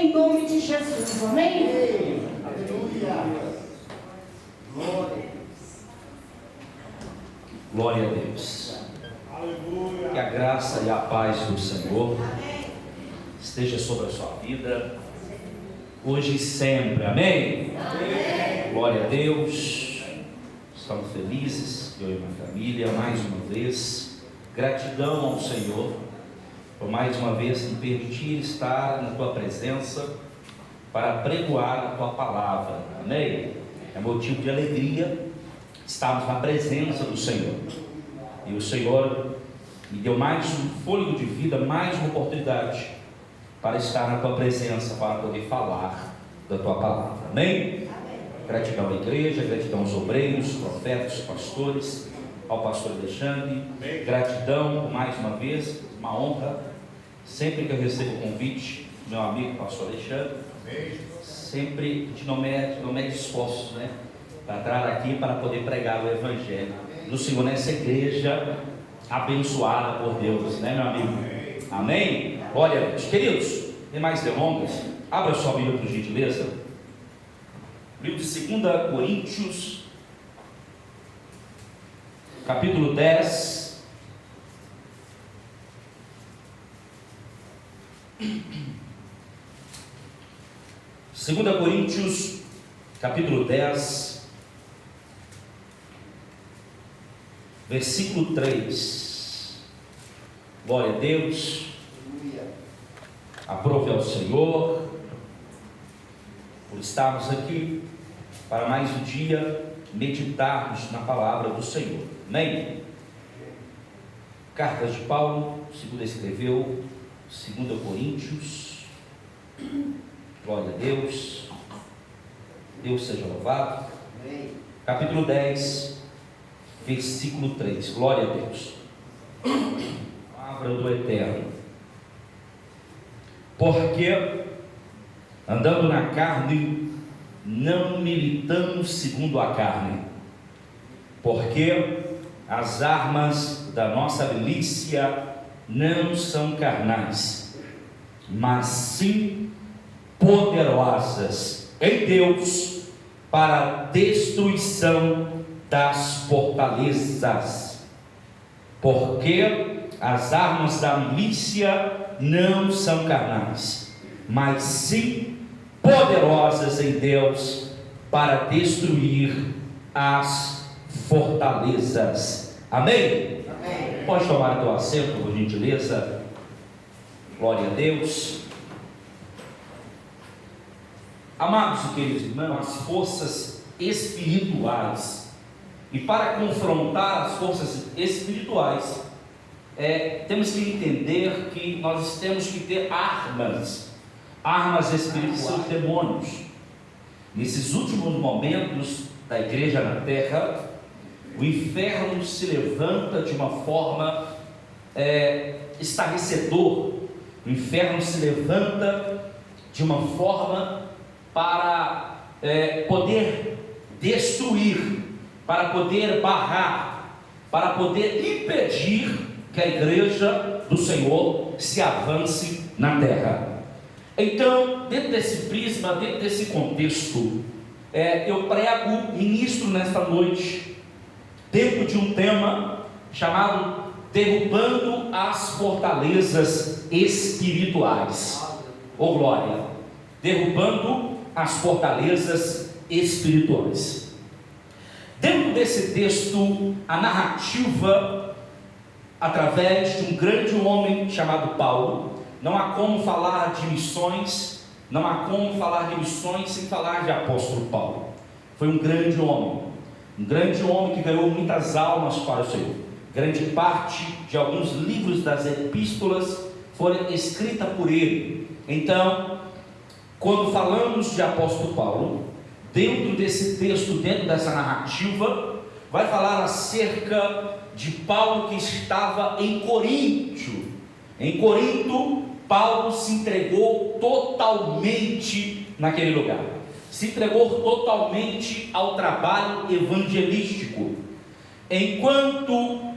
em nome de Jesus. Amém? Aleluia. Glória a Deus. Que a graça e a paz do Senhor esteja sobre a sua vida, hoje e sempre. Amém? Glória a Deus. Estamos felizes, eu e minha família, mais uma vez. Gratidão ao Senhor por mais uma vez me permitir estar na tua presença para pregoar a tua palavra. Amém? É motivo de alegria estarmos na presença do Senhor. E o Senhor me deu mais um fôlego de vida, mais uma oportunidade para estar na tua presença, para poder falar da tua palavra. Amém? Gratidão à igreja, gratidão aos obreiros, profetas, pastores, ao pastor Alexandre. Gratidão mais uma vez, uma honra. Sempre que eu recebo o convite do meu amigo pastor Alexandre, sempre não me disposto, né, para entrar aqui para poder pregar o evangelho do Senhor nessa igreja abençoada por Deus, né, meu amigo? Amém? Glória a Deus. Queridos, sem mais delongas, abra sua Bíblia por gentileza. Livro de 2 Coríntios, capítulo 10. Segunda Coríntios, capítulo 10, versículo 3. Glória a Deus. Aprove ao Senhor por estarmos aqui para mais um dia meditarmos na palavra do Senhor. Amém? Cartas de Paulo, segundo escreveu, 2 Coríntios. Glória a Deus. Deus seja louvado. Capítulo 10, versículo 3. Glória a Deus. Palavra do Eterno. Porque, andando na carne, não militamos segundo a carne. Porque as armas da nossa milícia não são carnais, mas sim poderosas em Deus para a destruição das fortalezas. Porque as armas da milícia não são carnais, mas sim poderosas em Deus para destruir as fortalezas. Amém? Amém. Pode tomar o teu assento, por gentileza. Glória a Deus. Amados e queridos irmãos, as forças espirituais, e para confrontar as forças espirituais, temos que entender que nós temos que ter armas espirituais, são demônios. Nesses últimos momentos da igreja na terra, o inferno se levanta de uma forma estarrecedor. O inferno se levanta de uma forma para poder destruir, para poder barrar, para poder impedir que a igreja do Senhor se avance na terra. Então, dentro desse prisma, dentro desse contexto, eu ministro nesta noite dentro de um tema chamado derrubando as fortalezas espirituais. Oh glória! Derrubando as fortalezas espirituais. Dentro desse texto, a narrativa, através de um grande homem chamado Paulo, não há como falar de missões, não há como falar de missões sem falar de apóstolo Paulo. Foi um grande homem que ganhou muitas almas para o Senhor. Grande parte de alguns livros das epístolas foram escritas por ele. Então, quando falamos de apóstolo Paulo, dentro desse texto, dentro dessa narrativa, vai falar acerca de Paulo que estava em Corinto. Em Corinto, Paulo se entregou totalmente naquele lugar. Se entregou totalmente ao trabalho evangelístico. Enquanto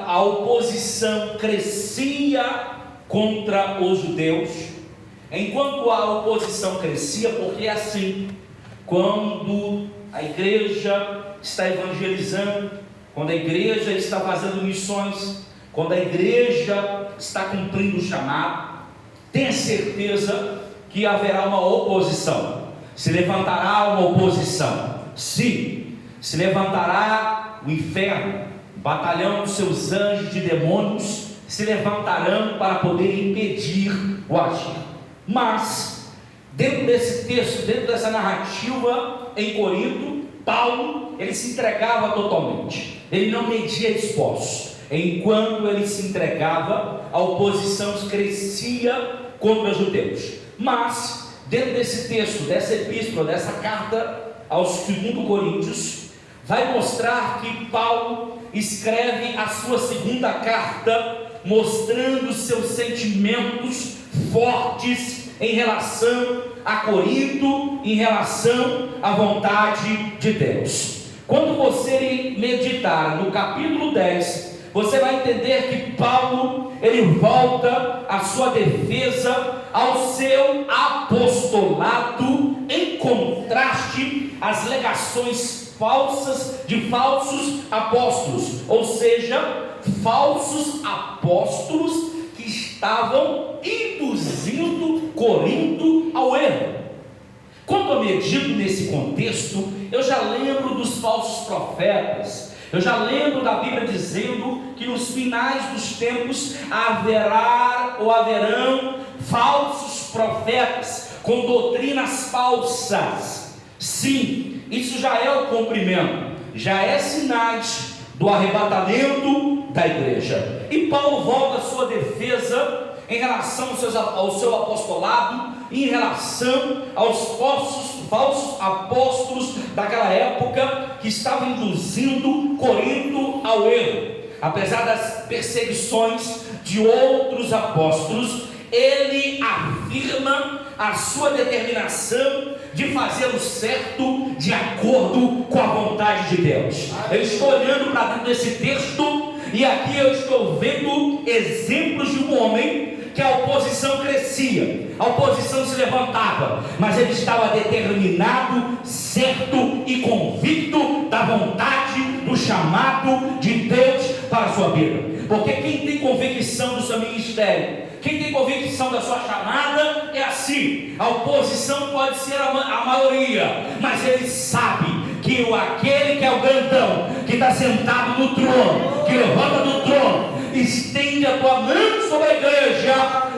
a oposição crescia contra os judeus, enquanto a oposição crescia, porque é assim, quando a igreja está evangelizando, quando a igreja está fazendo missões, quando a igreja está cumprindo o chamado, tenha certeza que haverá uma oposição. Se levantará uma oposição, sim, se levantará o inferno, o batalhão dos seus anjos de demônios se levantarão para poder impedir o agir. Mas, dentro desse texto, dentro dessa narrativa em Corinto, Paulo, ele se entregava totalmente, ele não media esforço. Enquanto ele se entregava, a oposição crescia contra os judeus. Mas, dentro desse texto, dessa epístola, dessa carta aos 2 Coríntios, vai mostrar que Paulo escreve a sua segunda carta, mostrando seus sentimentos fortes em relação a Corinto, em relação à vontade de Deus. Quando você meditar no capítulo 10, você vai entender que Paulo, ele volta à sua defesa, ao seu apostolado, em contraste às alegações falsas de falsos apóstolos, ou seja, falsos apóstolos que estavam induzindo Corinto ao erro. Quando eu medito nesse contexto, eu já lembro dos falsos profetas, eu já lembro da Bíblia dizendo que nos finais dos tempos haverão falsos profetas com doutrinas falsas. Sim, isso já é o cumprimento, já é sinais do arrebatamento da igreja. E Paulo volta à sua defesa em relação ao seu apostolado, em relação aos falsos apóstolos daquela época que estavam induzindo Corinto ao erro. Apesar das perseguições de outros apóstolos, ele afirma a sua determinação de fazer o certo de acordo com a vontade de Deus. Eu estou olhando para dentro desse texto e aqui eu estou vendo exemplos de um homem que a oposição crescia, a oposição se levantava, mas ele estava determinado, certo e convicto da vontade, do chamado de Deus para a sua vida. Porque quem tem convicção do seu ministério, quem tem convicção da sua chamada, é assim. A oposição pode ser a maioria, mas ele sabe que aquele que é o grandão, que está sentado no trono, que levanta do trono, estende a tua mão sobre a igreja.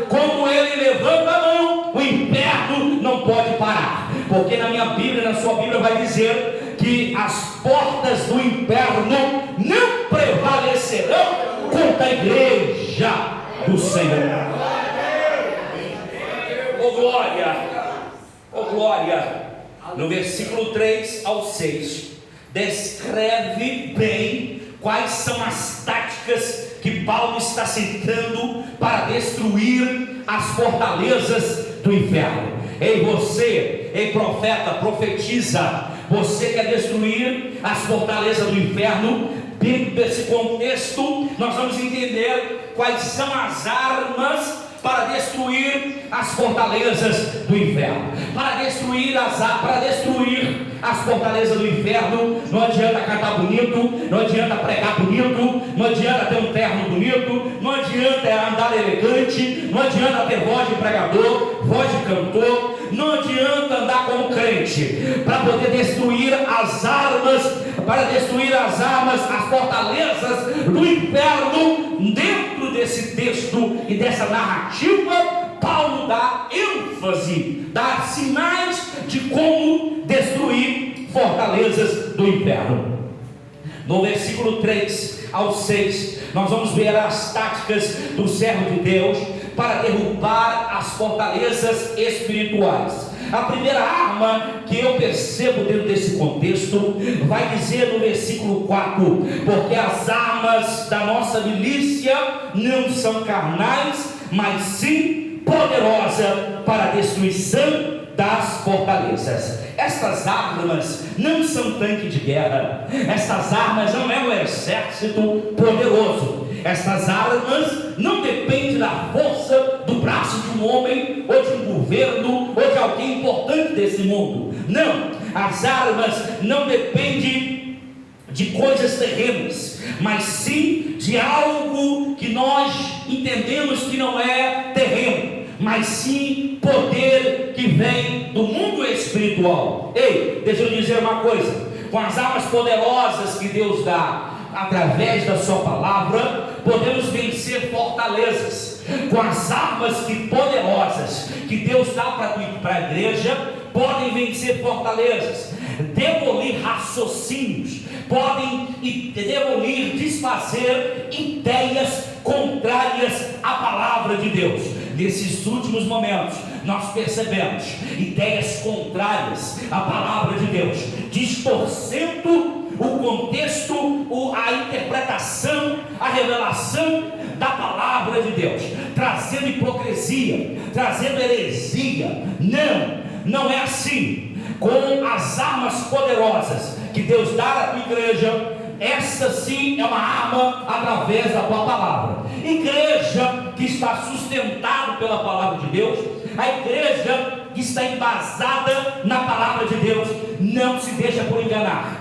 Quando ele levanta a mão, o inferno não pode parar, porque na minha Bíblia, na sua Bíblia vai dizer que as portas do inferno não prevalecerão contra a igreja do Senhor. Oh glória, oh glória. No versículo 3 ao 6 descreve bem quais são as táticas que Paulo está citando para destruir as fortalezas do inferno. Ei você, ei profeta, profetiza, você quer destruir as fortalezas do inferno? Dentro desse contexto, nós vamos entender quais são as armas para destruir as fortalezas do inferno. Para destruir as fortalezas do inferno, não adianta cantar bonito, não adianta pregar bonito, não adianta ter um terno bonito, não adianta andar elegante, não adianta ter voz de pregador, voz de cantor, não adianta andar como crente. Para poder destruir as armas, as fortalezas do inferno, dentro desse texto e dessa narrativa, Paulo dá ênfase, dá sinais de como destruir fortalezas do inferno. No versículo 3 ao 6, nós vamos ver as táticas do servo de Deus para derrubar as fortalezas espirituais. A primeira arma que eu percebo dentro desse contexto vai dizer no versículo 4: porque as armas da nossa milícia não são carnais, mas sim poderosas para a destruição das fortalezas. Estas armas não são tanque de guerra, estas armas não é um exército poderoso, Essas armas não dependem da força do braço de um homem, ou de um governo, ou de alguém importante desse mundo. Não, as armas não dependem de coisas terrenas, mas sim de algo que nós entendemos que não é terreno, mas sim poder que vem do mundo espiritual. Ei, deixa eu dizer uma coisa: com as armas poderosas que Deus dá através da sua palavra, podemos vencer fortalezas. Com as armas poderosas que Deus dá para a igreja, podem vencer fortalezas, demolir raciocínios, podem demolir, desfazer ideias contrárias à palavra de Deus. Nesses últimos momentos, nós percebemos ideias contrárias à palavra de Deus, distorcendo o contexto, a interpretação, a revelação da palavra de Deus, trazendo hipocrisia, trazendo heresia. Não é assim. Com as armas poderosas que Deus dá à tua igreja, essa sim é uma arma através da tua palavra. Igreja que está sustentada pela palavra de Deus, a igreja que está embasada na palavra de Deus, não se deixa por enganar,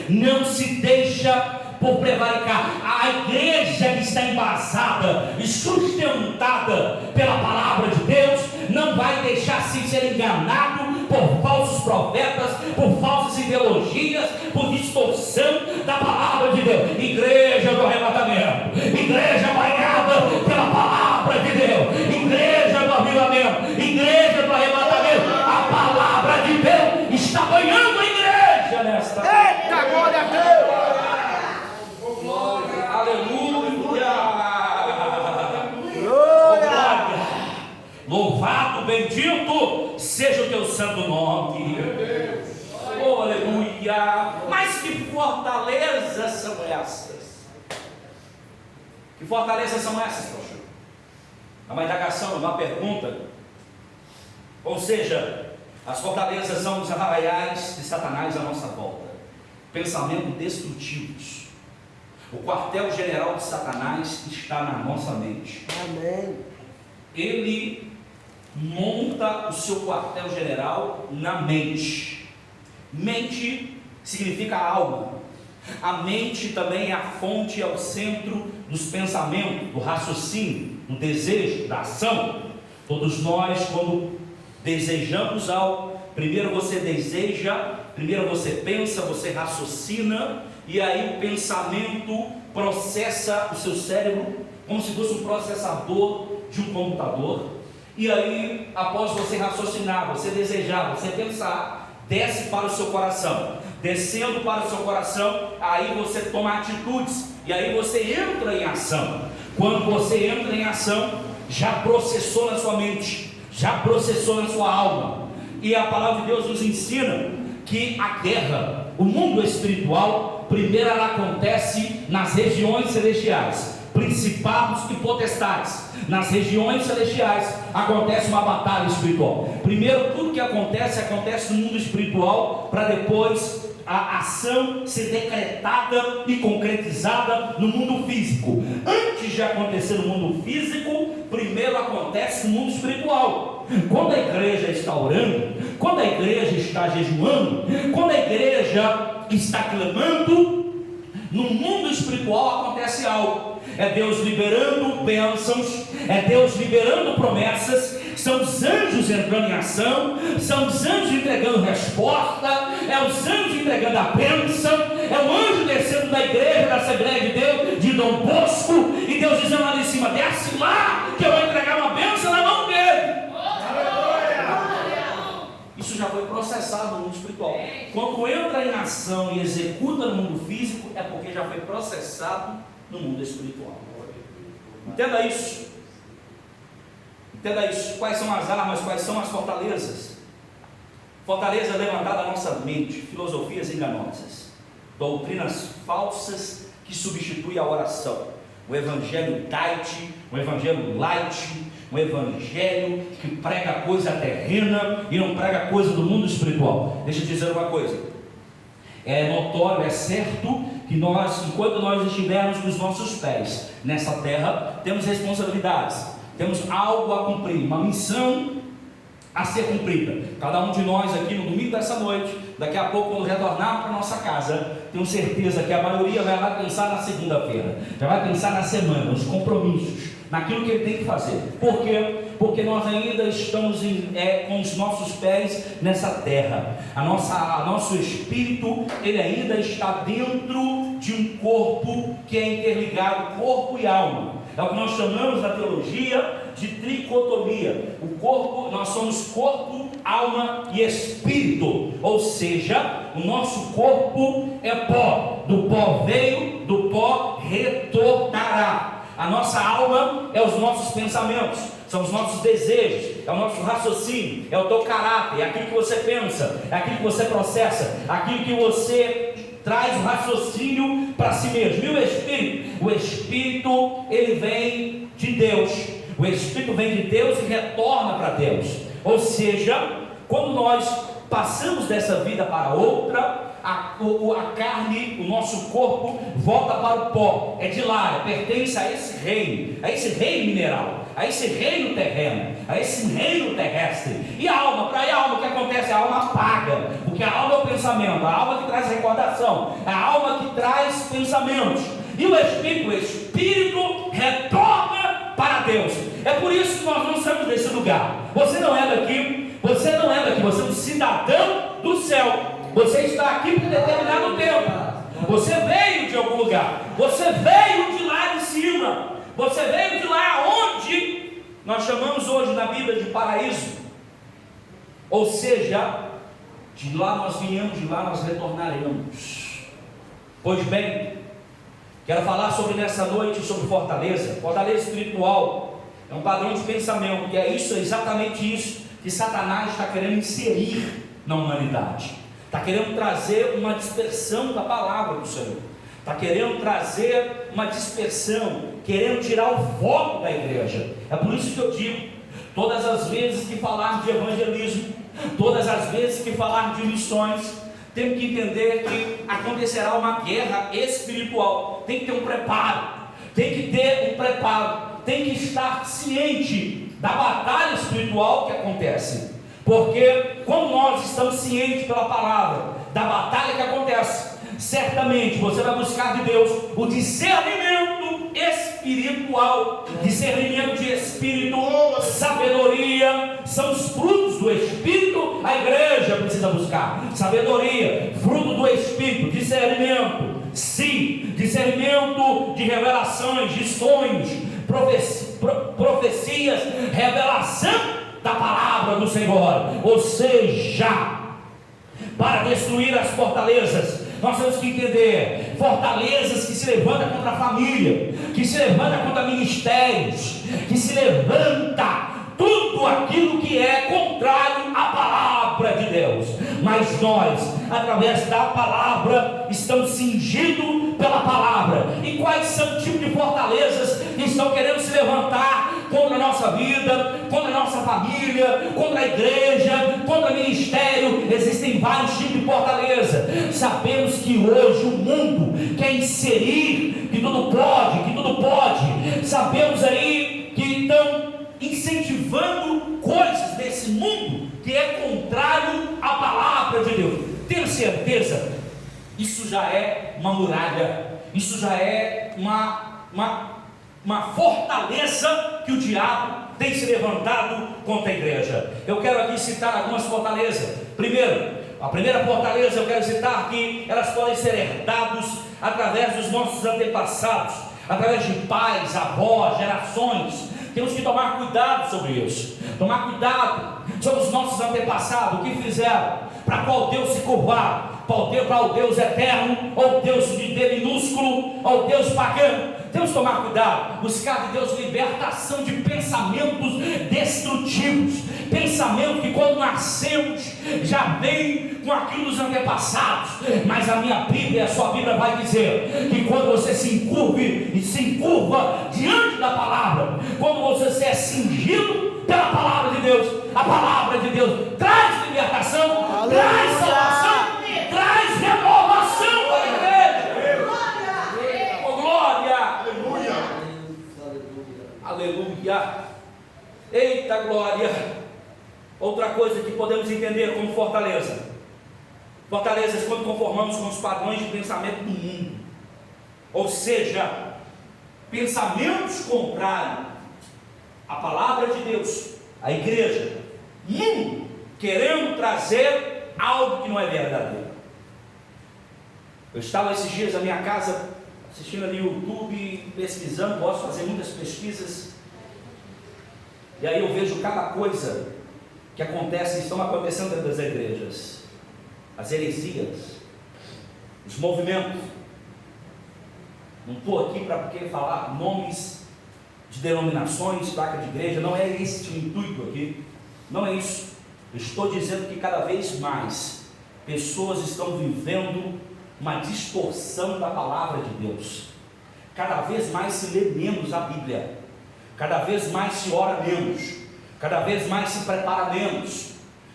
não se deixa por prevaricar. A igreja que está embasada e sustentada pela palavra de Deus, não vai deixar-se ser enganado por falsos profetas, por falsas ideologias, por distorção da palavra de Deus. Igreja do arrebatamento, igreja banhada pela palavra de Deus, igreja do avivamento, igreja do arrebatamento. A palavra de Deus está banhando a igreja nesta. Eita, glória a Deus! Aleluia! Louvado, bendito seja o teu santo nome. Oh, aleluia! Mas que fortalezas são essas? Que fortalezas são essas, pastor? É uma indagação, é uma pergunta. Ou seja, as fortalezas são os arraiais de Satanás à nossa volta, pensamentos destrutivos. O quartel-general de Satanás está na nossa mente. Amém. Ele monta o seu quartel-general na mente. Mente significa alma. A mente também é a fonte, é o centro dos pensamentos, do raciocínio, do desejo, da ação. Todos nós, quando desejamos algo, primeiro você deseja, primeiro você pensa, você raciocina, e aí o pensamento processa o seu cérebro como se fosse um processador de um computador. E aí, após você raciocinar, você desejar, você pensar, desce para o seu coração. Descendo para o seu coração, aí você toma atitudes, e aí você entra em ação. Quando você entra em ação, já processou na sua mente, já processou na sua alma. E a palavra de Deus nos ensina que a guerra, o mundo espiritual, primeiro ela acontece nas regiões celestiais, principados e potestades. Nas regiões celestiais acontece uma batalha espiritual. Primeiro, tudo que acontece no mundo espiritual, para depois a ação ser decretada e concretizada no mundo físico. Antes de acontecer no mundo físico, primeiro acontece no mundo espiritual. Quando a igreja está orando, quando a igreja está jejuando, quando a igreja está clamando, no mundo espiritual acontece algo. É Deus liberando bênçãos, é Deus liberando promessas, são os anjos entrando em ação, são os anjos entregando resposta, é os anjos entregando a bênção, é o anjo descendo da igreja, da Assembleia de Deus, de Dom Bosco, e Deus dizendo lá em cima: desce lá, que eu vou entregar uma bênção na mão dele. Isso já foi processado no mundo espiritual. Quando entra em ação e executa no mundo físico, é porque já foi processado no mundo espiritual. Entenda isso. Entenda isso. Quais são as armas, quais são as fortalezas? Fortaleza levantada à nossa mente, filosofias enganosas, doutrinas falsas que substituem a oração, o evangelho diet, o evangelho light, um evangelho que prega coisa terrena e não prega coisa do mundo espiritual. Deixa eu dizer uma coisa: é notório, é certo que nós, enquanto nós estivermos com os nossos pés nessa terra, temos responsabilidades, temos algo a cumprir, uma missão a ser cumprida. Cada um de nós aqui no domingo dessa noite, daqui a pouco, quando retornar para nossa casa, tenho certeza que a maioria vai pensar na segunda-feira, já vai pensar na semana, nos compromissos, naquilo que ele tem que fazer. Por quê? Porque nós ainda estamos com os nossos pés nessa terra. Nosso espírito, ele ainda está dentro de um corpo que é interligado, corpo e alma. É o que nós chamamos na teologia de tricotomia. O corpo, nós somos corpo, alma e espírito. Ou seja, o nosso corpo é pó. Do pó veio, do pó retornará. A nossa alma é os nossos pensamentos, são os nossos desejos, é o nosso raciocínio, é o teu caráter, é aquilo que você pensa, é aquilo que você processa, aquilo que você traz o raciocínio para si mesmo. E o Espírito, ele vem de Deus. O Espírito vem de Deus e retorna para Deus. Ou seja, quando nós passamos dessa vida para outra, a carne, o nosso corpo volta para o pó, é de lá, pertence a esse reino mineral, a esse reino terreno, a esse reino terrestre. E a alma, para aí a alma, o que acontece? A alma apaga, porque a alma é o pensamento, a alma que traz recordação, a alma que traz pensamentos. E o Espírito retorna para Deus. É por isso que nós não estamos nesse lugar. Você não é daqui, você é um cidadão do céu. Você está aqui por determinado tempo. Você veio de algum lugar. Você veio de lá de cima. Você veio de lá onde nós chamamos hoje na Bíblia de paraíso. Ou seja, de lá nós viemos, de lá nós retornaremos. Pois bem, quero falar sobre nessa noite sobre fortaleza. Fortaleza espiritual é um padrão de pensamento, que é isso, exatamente isso que Satanás está querendo inserir na humanidade. Está querendo trazer uma dispersão da palavra do Senhor. Está querendo trazer uma dispersão, querendo tirar o foco da igreja. É por isso que eu digo, todas as vezes que falar de evangelismo, todas as vezes que falar de missões, temos que entender que acontecerá uma guerra espiritual. Tem que ter um preparo, tem que estar ciente da batalha espiritual que acontece. Porque quando nós estamos cientes pela palavra da batalha que acontece, certamente você vai buscar de Deus o discernimento espiritual, discernimento de espírito, sabedoria, são os frutos do Espírito. A igreja precisa buscar sabedoria, fruto do Espírito, discernimento, sim, discernimento de revelações, de sonhos, profecias, revelação da palavra do Senhor. Ou seja, para destruir as fortalezas, nós temos que entender fortalezas que se levantam contra a família, que se levanta contra ministérios, que se levanta tudo aquilo que é contrário à palavra de Deus. Mas nós, através da palavra, estamos cingidos pela palavra. E quais são os tipos de fortalezas que estão querendo se levantar contra a nossa vida, contra a nossa família, contra a igreja, contra o ministério? Existem vários tipos de fortaleza. Sabemos que hoje o mundo quer inserir que tudo pode. Sabemos aí que estão incentivando coisas desse mundo que é contrário à palavra de Deus. Tenho certeza, isso já é uma muralha, isso já é uma fortaleza que o diabo tem se levantado contra a igreja. Eu quero aqui citar algumas fortalezas. A primeira fortaleza eu quero citar que elas podem ser herdadas através dos nossos antepassados, através de pais, avós, gerações. Temos que tomar cuidado sobre isso, tomar cuidado sobre os nossos antepassados, o que fizeram, para qual Deus se curvar, para o Deus eterno, ou Deus de D minúsculo, ou Deus pagano. Temos que tomar cuidado, buscar de Deus libertação de pensamentos destrutivos, pensamento que quando nascemos já vem com aquilo dos antepassados. Mas a minha Bíblia, a sua Bíblia vai dizer que quando você se encurva diante da palavra, quando você é cingido pela palavra de Deus, a palavra de Deus traz libertação, traz salvação, traz renovação para a igreja. Eita glória! Outra coisa que podemos entender como fortaleza. Fortalezas quando conformamos com os padrões de pensamento do mundo. Ou seja, pensamentos contrários à palavra de Deus, à igreja, mundo, querendo trazer algo que não é verdadeiro. Eu estava esses dias na minha casa, assistindo ali no YouTube, pesquisando, posso fazer muitas pesquisas, e aí eu vejo cada coisa que acontece, estão acontecendo dentro das igrejas, as heresias, os movimentos. Não estou aqui para falar nomes de denominações, placa de igreja, não é esse o intuito aqui, não é isso. Eu estou dizendo que cada vez mais pessoas estão vivendo uma distorção da palavra de Deus. Cada vez mais se lê menos a Bíblia, cada vez mais se ora menos, cada vez mais se prepara menos.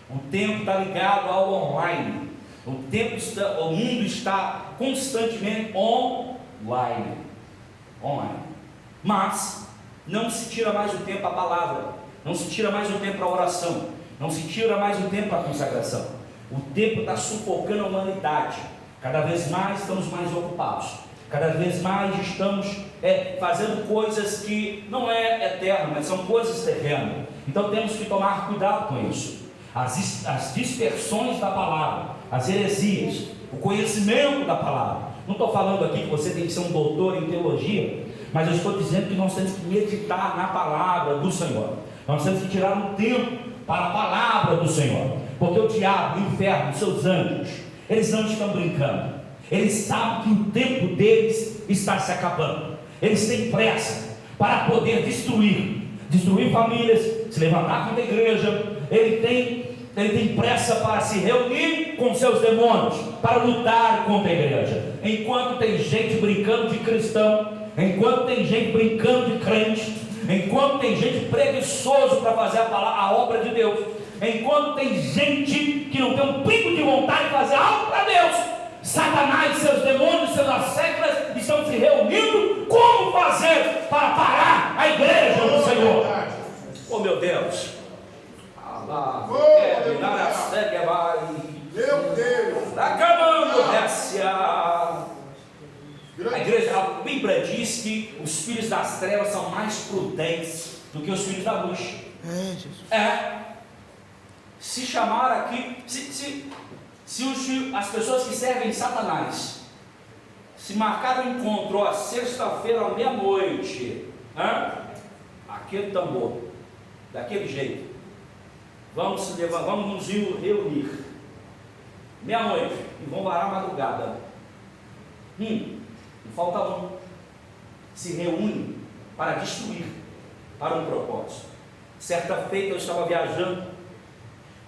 O tempo está ligado ao online, o mundo está constantemente online. Mas não se tira mais o tempo à palavra, não se tira mais o tempo para a oração, não se tira mais o tempo para a consagração. O tempo está sufocando a humanidade. Cada vez mais estamos mais ocupados, cada vez mais estamos fazendo coisas que não é eterno, mas são coisas terrenas. Então temos que tomar cuidado com isso. As dispersões da palavra, as heresias, o conhecimento da palavra. Não estou falando aqui que você tem que ser um doutor em teologia, mas eu estou dizendo que nós temos que meditar na palavra do Senhor. Nós temos que tirar um tempo para a palavra do Senhor, porque o diabo, o inferno, os seus anjos, eles não estão brincando. Eles sabem que o tempo deles está se acabando. Eles têm pressa para poder destruir famílias, se levantar contra a igreja. Ele tem pressa para se reunir com seus demônios, para lutar contra a igreja. Enquanto tem gente brincando de cristão, enquanto tem gente brincando de crente, enquanto tem gente preguiçoso para fazer a obra de Deus, enquanto tem gente que não tem um pingo de vontade de fazer algo para Deus, Satanás, seus demônios, seus séculos estão se reunindo. Como fazer para parar a igreja do Senhor? Oh meu Deus! Meu Deus! A igreja, a Bíblia diz que os filhos das trevas são mais prudentes do que os filhos da luz. Se chamar aqui, se as pessoas que servem Satanás, se marcar um encontro a sexta-feira à meia-noite, aquele tambor, daquele jeito, vamos nos reunir meia-noite e vão varar a madrugada. E falta um. Se reúne para destruir, para um propósito. Certa feita eu estava viajando,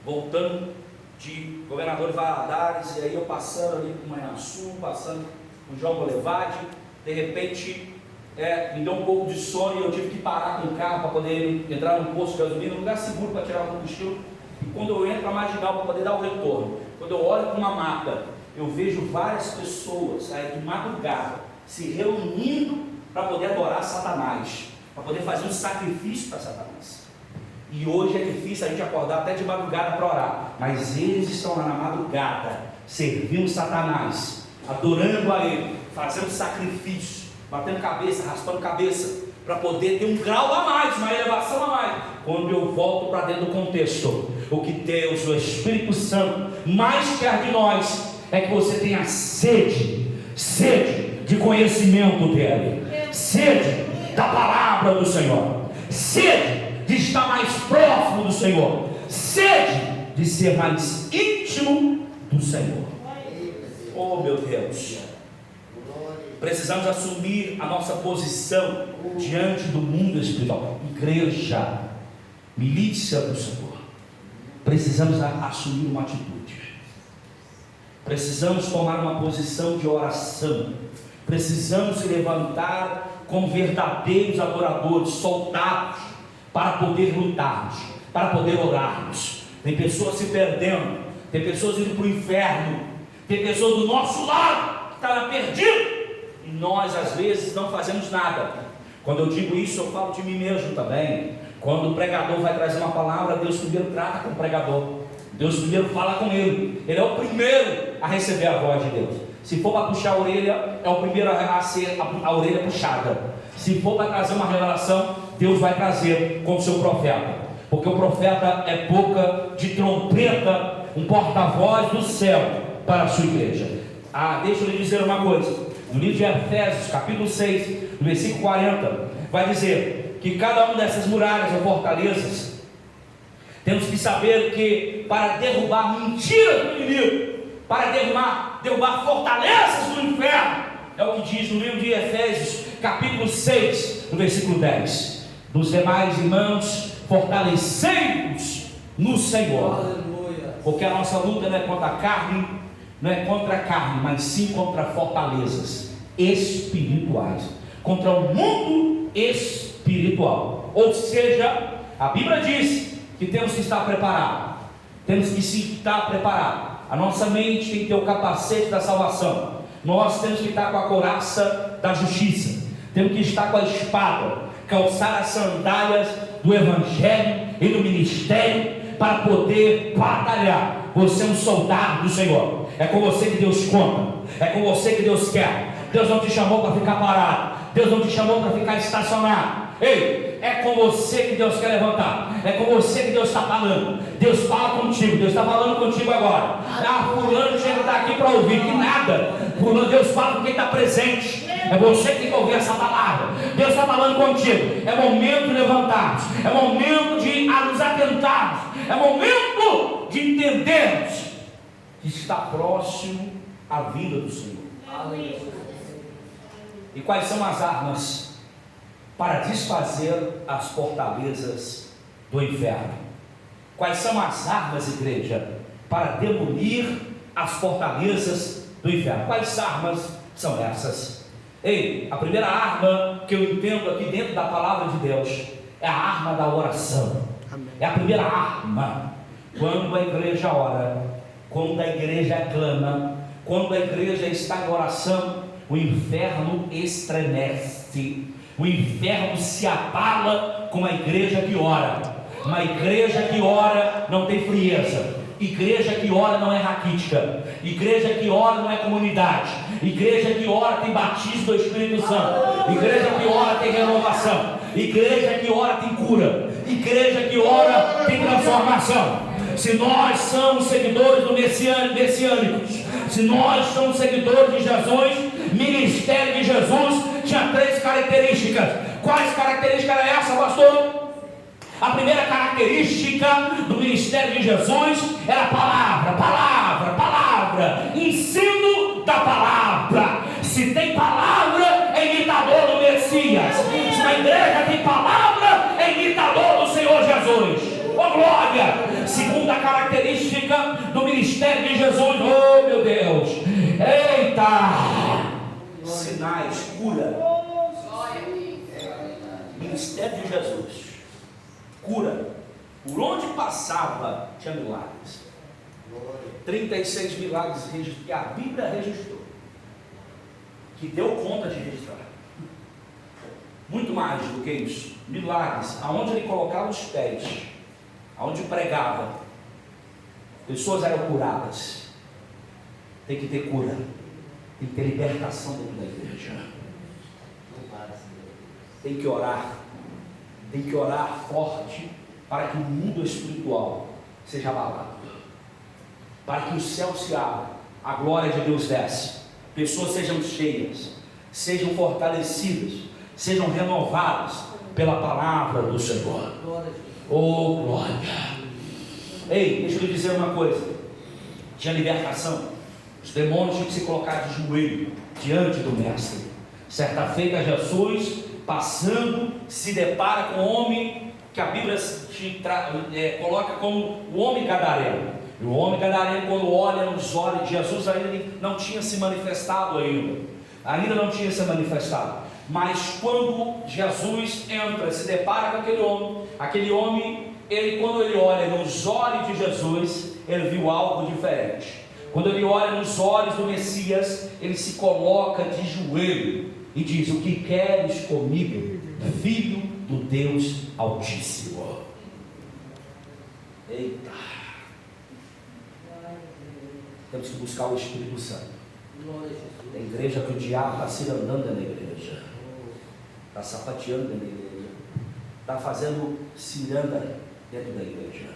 voltando de Governador Valadares, e aí eu passando ali por Manhuaçu, passando por João Boulevard, de repente me deu um pouco de sono e eu tive que parar com o carro para poder entrar num posto de gasolina, um lugar seguro para tirar o combustível. E quando eu entro para Marginal para poder dar o retorno, quando eu olho para uma mata, eu vejo várias pessoas aí de madrugada se reunindo para poder adorar Satanás, para poder fazer um sacrifício para Satanás. E hoje é difícil a gente acordar até de madrugada para orar, mas eles estão lá na madrugada, servindo Satanás, adorando a ele, fazendo sacrifício, batendo cabeça, raspando cabeça, para poder ter um grau a mais, uma elevação a mais. Quando eu volto para dentro do contexto, o que Deus, o Espírito Santo, mais quer de nós, é que você tenha sede de conhecimento dele, sede da palavra do Senhor, sede de estar mais próximo do Senhor, sede de ser mais íntimo do Senhor. Oh meu Deus, precisamos assumir a nossa posição diante do mundo espiritual. Igreja, milícia do Senhor, precisamos assumir uma atitude, precisamos tomar uma posição de oração, precisamos se levantar como verdadeiros adoradores, soldados, para poder lutarmos, para poder orarmos. Tem pessoas se perdendo, tem pessoas indo para o inferno, tem pessoas do nosso lado que estão perdidas, e nós às vezes não fazemos nada. Quando eu digo isso, eu falo de mim mesmo também. Quando o pregador vai trazer uma palavra, Deus primeiro trata com o pregador. Deus primeiro fala com ele. Ele é o primeiro a receber a voz de Deus. Se for para puxar a orelha, é o primeiro a ser a orelha puxada. Se for para trazer uma revelação, Deus vai trazer com o seu profeta. Porque o profeta é boca de trompeta, um porta-voz do céu para a sua igreja. Deixa eu lhe dizer uma coisa. No livro de Efésios, capítulo 6, no versículo 40, vai dizer que cada uma dessas muralhas ou fortalezas, temos que saber que para derrubar mentiras do inimigo, para derrubar fortalezas do inferno, é o que diz no livro de Efésios, capítulo 6, no versículo 10. Dos demais irmãos, fortalecei-vos no Senhor, porque a nossa luta não é contra a carne, mas sim contra fortalezas espirituais, contra o mundo espiritual. Ou seja, a Bíblia diz que temos que estar preparados. Temos que estar preparados. A nossa mente tem que ter o capacete da salvação. Nós temos que estar com a couraça da justiça. Temos que estar com a espada, calçar as sandálias do Evangelho e do ministério para poder batalhar. Você é um soldado do Senhor. É com você que Deus conta. É com você que Deus quer. Deus não te chamou para ficar parado. Deus não te chamou para ficar estacionado. Ei, é com você que Deus quer levantar. É com você que Deus está falando. Deus fala contigo. Deus está falando contigo agora. Fulano chega está aqui para ouvir. Que nada. Deus fala com quem está presente. É você que tem que ouvir essa palavra. Deus está falando contigo. É momento de levantarmos. É momento de nos atentarmos. É momento de entendermos que está próximo a vida do Senhor. E quais são as armas para desfazer as fortalezas do inferno? Quais são as armas, igreja, para demolir as fortalezas do inferno? Quais armas são essas? Ei, a primeira arma que eu entendo aqui dentro da palavra de Deus é a arma da oração. É a primeira arma. Quando a igreja ora, quando a igreja clama, quando a igreja está em oração, o inferno estremece, o inferno se abala com a igreja que ora. Uma igreja que ora não tem frieza, igreja que ora não é raquítica, igreja que ora não é comunidade, igreja que ora tem batismo do Espírito Santo, igreja que ora tem renovação, igreja que ora tem cura, igreja que ora tem transformação. Se nós somos seguidores do messiânicos, se nós somos seguidores de Jesus, ministério de Jesus tinha 3 características. Quais características era essa, pastor? A primeira característica do ministério de Jesus era palavra, ensino da palavra. Se tem palavra, é imitador do Messias. Se na igreja tem palavra, é imitador do Senhor Jesus. Oh glória! Segunda característica do ministério de Jesus. Oh meu Deus! Eita! Sinais, cura. Ministério de Jesus. Cura. Por onde passava tinha milagres. 36 milagres que a Bíblia registrou, que deu conta de registrar. Muito mais do que isso. Milagres, aonde ele colocava os pés, aonde pregava, pessoas eram curadas. Tem que ter cura, tem que ter libertação dentro da igreja. Tem que orar forte para que o mundo espiritual seja abalado, para que o céu se abra, a glória de Deus desce, pessoas sejam cheias, sejam fortalecidas, sejam renovadas pela palavra do Senhor. Oh glória! Ei, deixa eu lhe dizer uma coisa. Tinha libertação. Os demônios tinham que se colocar de joelho diante do mestre. Certa feita Jesus, passando, se depara com um homem que a Bíblia coloca como o homem gadareno. E o homem gadareno, quando olha nos olhos de Jesus, ainda não tinha se manifestado ainda não tinha se manifestado. Mas quando Jesus entra, se depara com aquele homem, quando ele olha nos olhos de Jesus, ele viu algo diferente. Quando ele olha nos olhos do Messias, ele se coloca de joelho e diz: o que queres comigo, filho do Deus Altíssimo. Eita! Temos que buscar o Espírito Santo. Tem igreja que o diabo está se andando dentro da igreja, está sapateando dentro da igreja, está fazendo ciranda dentro da igreja,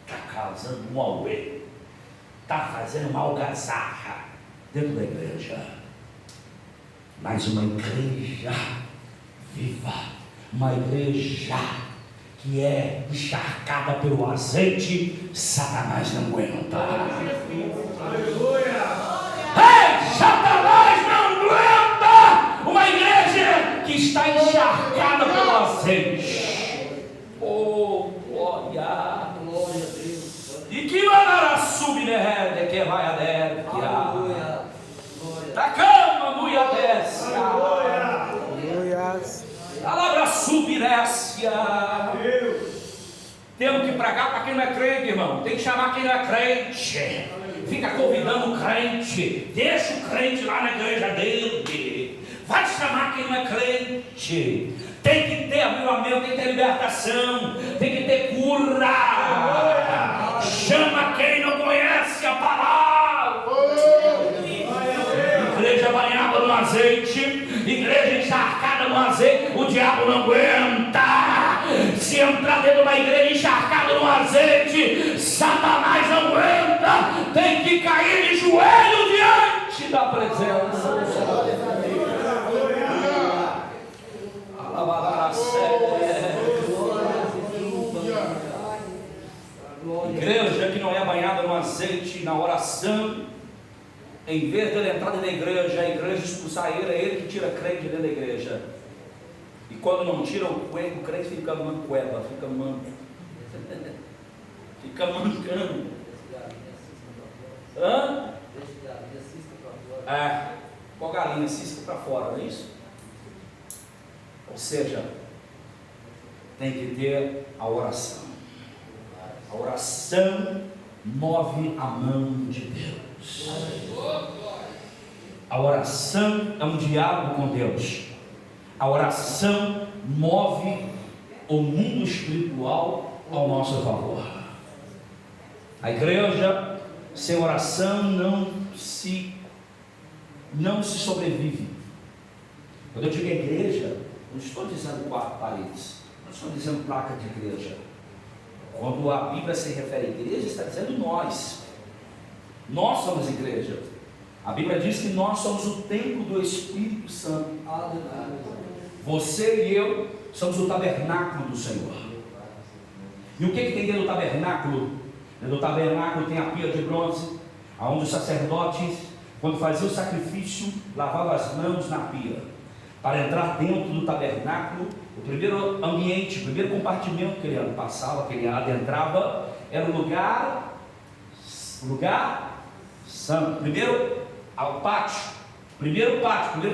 está causando um auê, está fazendo uma algazarra dentro da igreja. Mas uma igreja viva, uma igreja que é encharcada pelo azeite, Satanás não aguenta. Ei, Satanás não aguenta uma igreja que está encharcada pelo azeite. Oh, glória! E que mandará subir, né? Que vai a dentro. Da cama, mulher desce. Palavra subiréscia. Temos que pregar para quem não é crente, irmão. Tem que chamar quem não é crente. Fica convidando o crente. Deixa o crente lá na igreja dele. Vai chamar quem não é crente. Tem que ter avivamento, tem que ter libertação, tem que ter cura. Chama quem não conhece a palavra. Igreja banhada no azeite, igreja encharcada no azeite, o diabo não aguenta. Se entrar dentro de uma igreja encharcada no azeite, Satanás não aguenta. Tem que cair de joelho diante da presença do Senhor. Igreja que não é banhada no azeite, na oração, em vez de ele entrar dentro da igreja, a igreja expulsar ele, é ele que tira crente dentro da igreja. E quando não tira o crente fica mancueba, fica manco, fica mancando. Hã? Qual galinha? Cisca para fora, não é isso? Ou seja, tem que ter a oração. A oração move a mão de Deus. A oração é um diálogo com Deus. A oração move o mundo espiritual ao nosso favor. A igreja sem oração não se sobrevive. Quando eu digo igreja, não estou dizendo quatro paredes, não estou dizendo placa de igreja. Quando a Bíblia se refere à igreja, está dizendo nós. Nós somos igreja. A Bíblia diz que nós somos o templo do Espírito Santo. Você e eu somos o tabernáculo do Senhor. E o que tem dentro do tabernáculo? Dentro do tabernáculo tem a pia de bronze, onde os sacerdotes, quando faziam o sacrifício, lavavam as mãos na pia. Para entrar dentro do tabernáculo, o primeiro ambiente, o primeiro compartimento que ele passava, que ele adentrava, era o lugar santo. Primeiro, ao pátio. Primeiro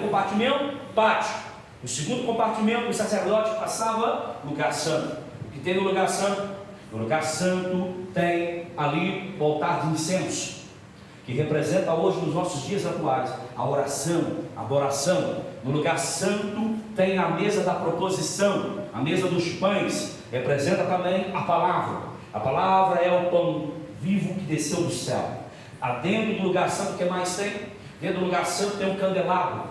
compartimento, pátio. O segundo compartimento, o sacerdote passava, lugar santo. O que tem no lugar santo? No lugar santo tem ali o altar de incenso, que representa hoje nos nossos dias atuais a oração, a adoração. No lugar santo tem a mesa da proposição, a mesa dos pães, representa também a palavra. A palavra é o pão vivo que desceu do céu. Dentro do lugar santo, o que mais tem? Dentro do lugar santo tem um candelabro,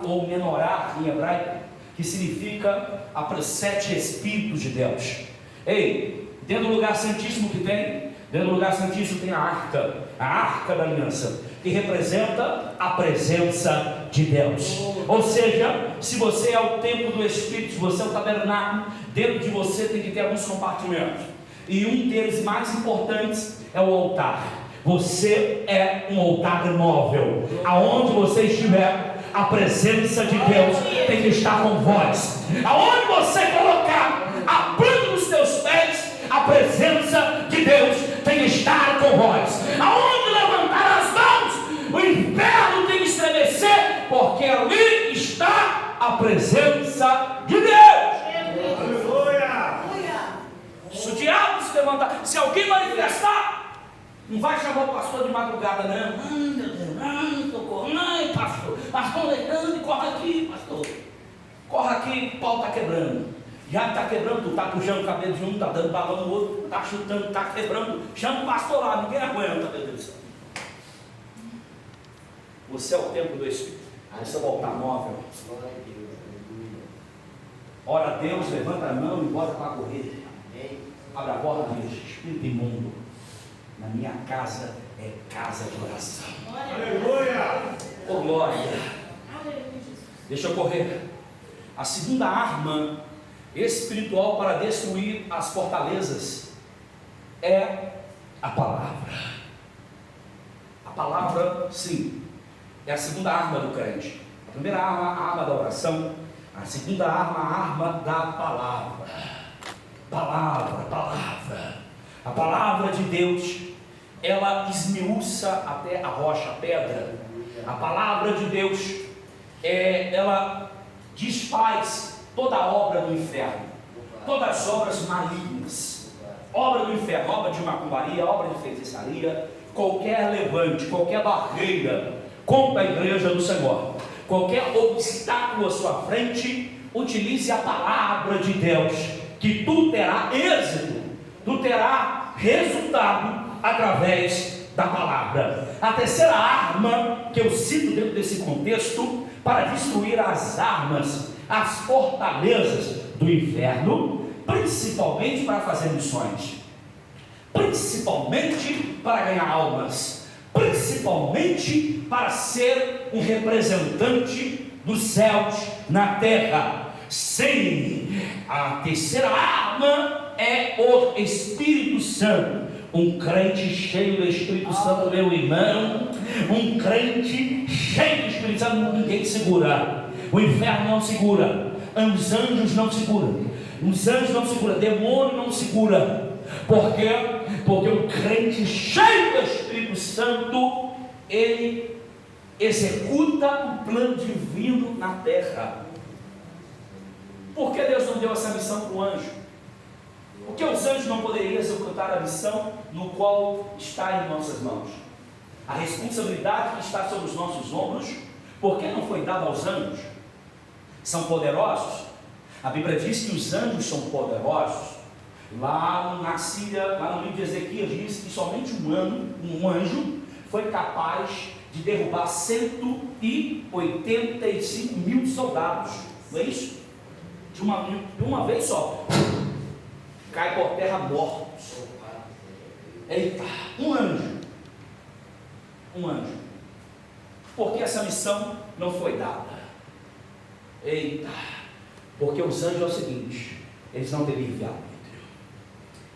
ou menorá em hebraico, que significa a 7 Espíritos de Deus. Dentro do lugar santíssimo que tem? Dentro do lugar santíssimo tem a arca da aliança, que representa a presença de Deus. Ou seja, se você é o templo do Espírito, se você é o tabernáculo, dentro de você tem que ter alguns compartimentos. E um deles mais importantes é o altar. Você é um altar móvel. Aonde você estiver, a presença de Deus tem que estar com vós. Aonde você colocar a planta dos teus pés, a presença de Deus tem que estar com vós. Aonde levantar as mãos, o inferno tem que estremecer, porque ali está a presença de Deus. Se o diabo se levantar, se alguém manifestar, não vai chamar o pastor de madrugada, não. Socorro, não, pastor. Pastor, ande, corre aqui, pastor. corre aqui, o pau está quebrando. Já está quebrando, tu está puxando o cabelo de um, está dando balão no outro, está chutando, está quebrando. Chama o pastor lá, ninguém aguenta, meu Deus do céu. Você é o templo do Espírito. Você voltar móvel. Ora a Deus, levanta a mão e bota para correr. Abre a porta e diz: Espírito imundo, na minha casa é casa de oração. Aleluia! Oh glória! Deixa eu correr. A segunda arma espiritual para destruir as fortalezas é a palavra. A palavra, sim, é a segunda arma do crente. A primeira arma, a arma da oração. A segunda arma, a arma da palavra. Palavra, palavra. A palavra de Deus, ela esmiuça até a rocha, a pedra. A palavra de Deus, ela desfaz toda a obra do inferno, todas as obras malignas, obra do inferno, obra de macumbaria, obra de feitiçaria, qualquer levante, qualquer barreira contra a igreja do Senhor, qualquer obstáculo à sua frente, utilize a palavra de Deus, que tu terá êxito, tu terá resultado através da palavra. A terceira arma que eu cito dentro desse contexto para destruir as armas, as fortalezas do inferno, principalmente para fazer missões, principalmente para ganhar almas, principalmente para ser um representante dos céus na terra. Sim, a terceira arma é o Espírito Santo. Um crente cheio do Espírito Santo, meu irmão, um crente cheio do Espírito Santo, ninguém segura. O inferno não segura, os anjos não seguram, os anjos não seguram, demônio não segura. Por quê? Porque o crente cheio do Espírito Santo, ele executa o plano divino na terra. Por que Deus não deu essa missão para o anjo? Porque os anjos não poderiam executar a missão no qual está em nossas mãos? A responsabilidade que está sobre os nossos ombros, por que não foi dada aos anjos? São poderosos? A Bíblia diz que os anjos são poderosos. Lá no livro de Ezequiel diz que somente um anjo foi capaz de derrubar 185 mil soldados. Não é isso? De uma vez só. Cai por terra mortos. Eita, um anjo. Por que essa missão não foi dada? Eita, porque os anjos é o seguinte: eles não têm livre-arbítrio,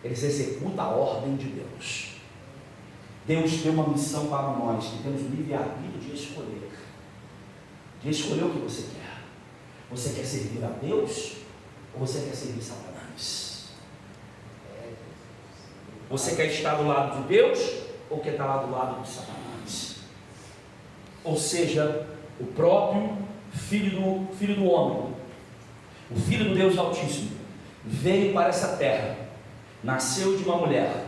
eles executam a ordem de Deus. Deus tem uma missão para nós, que temos o livre-arbítrio de escolher o que você quer. Você quer servir a Deus ou você quer servir Satanás? Você quer estar do lado de Deus ou quer estar lá do lado de Satanás? Ou seja, o próprio Filho do homem, o Filho do Deus Altíssimo, veio para essa terra, nasceu de uma mulher,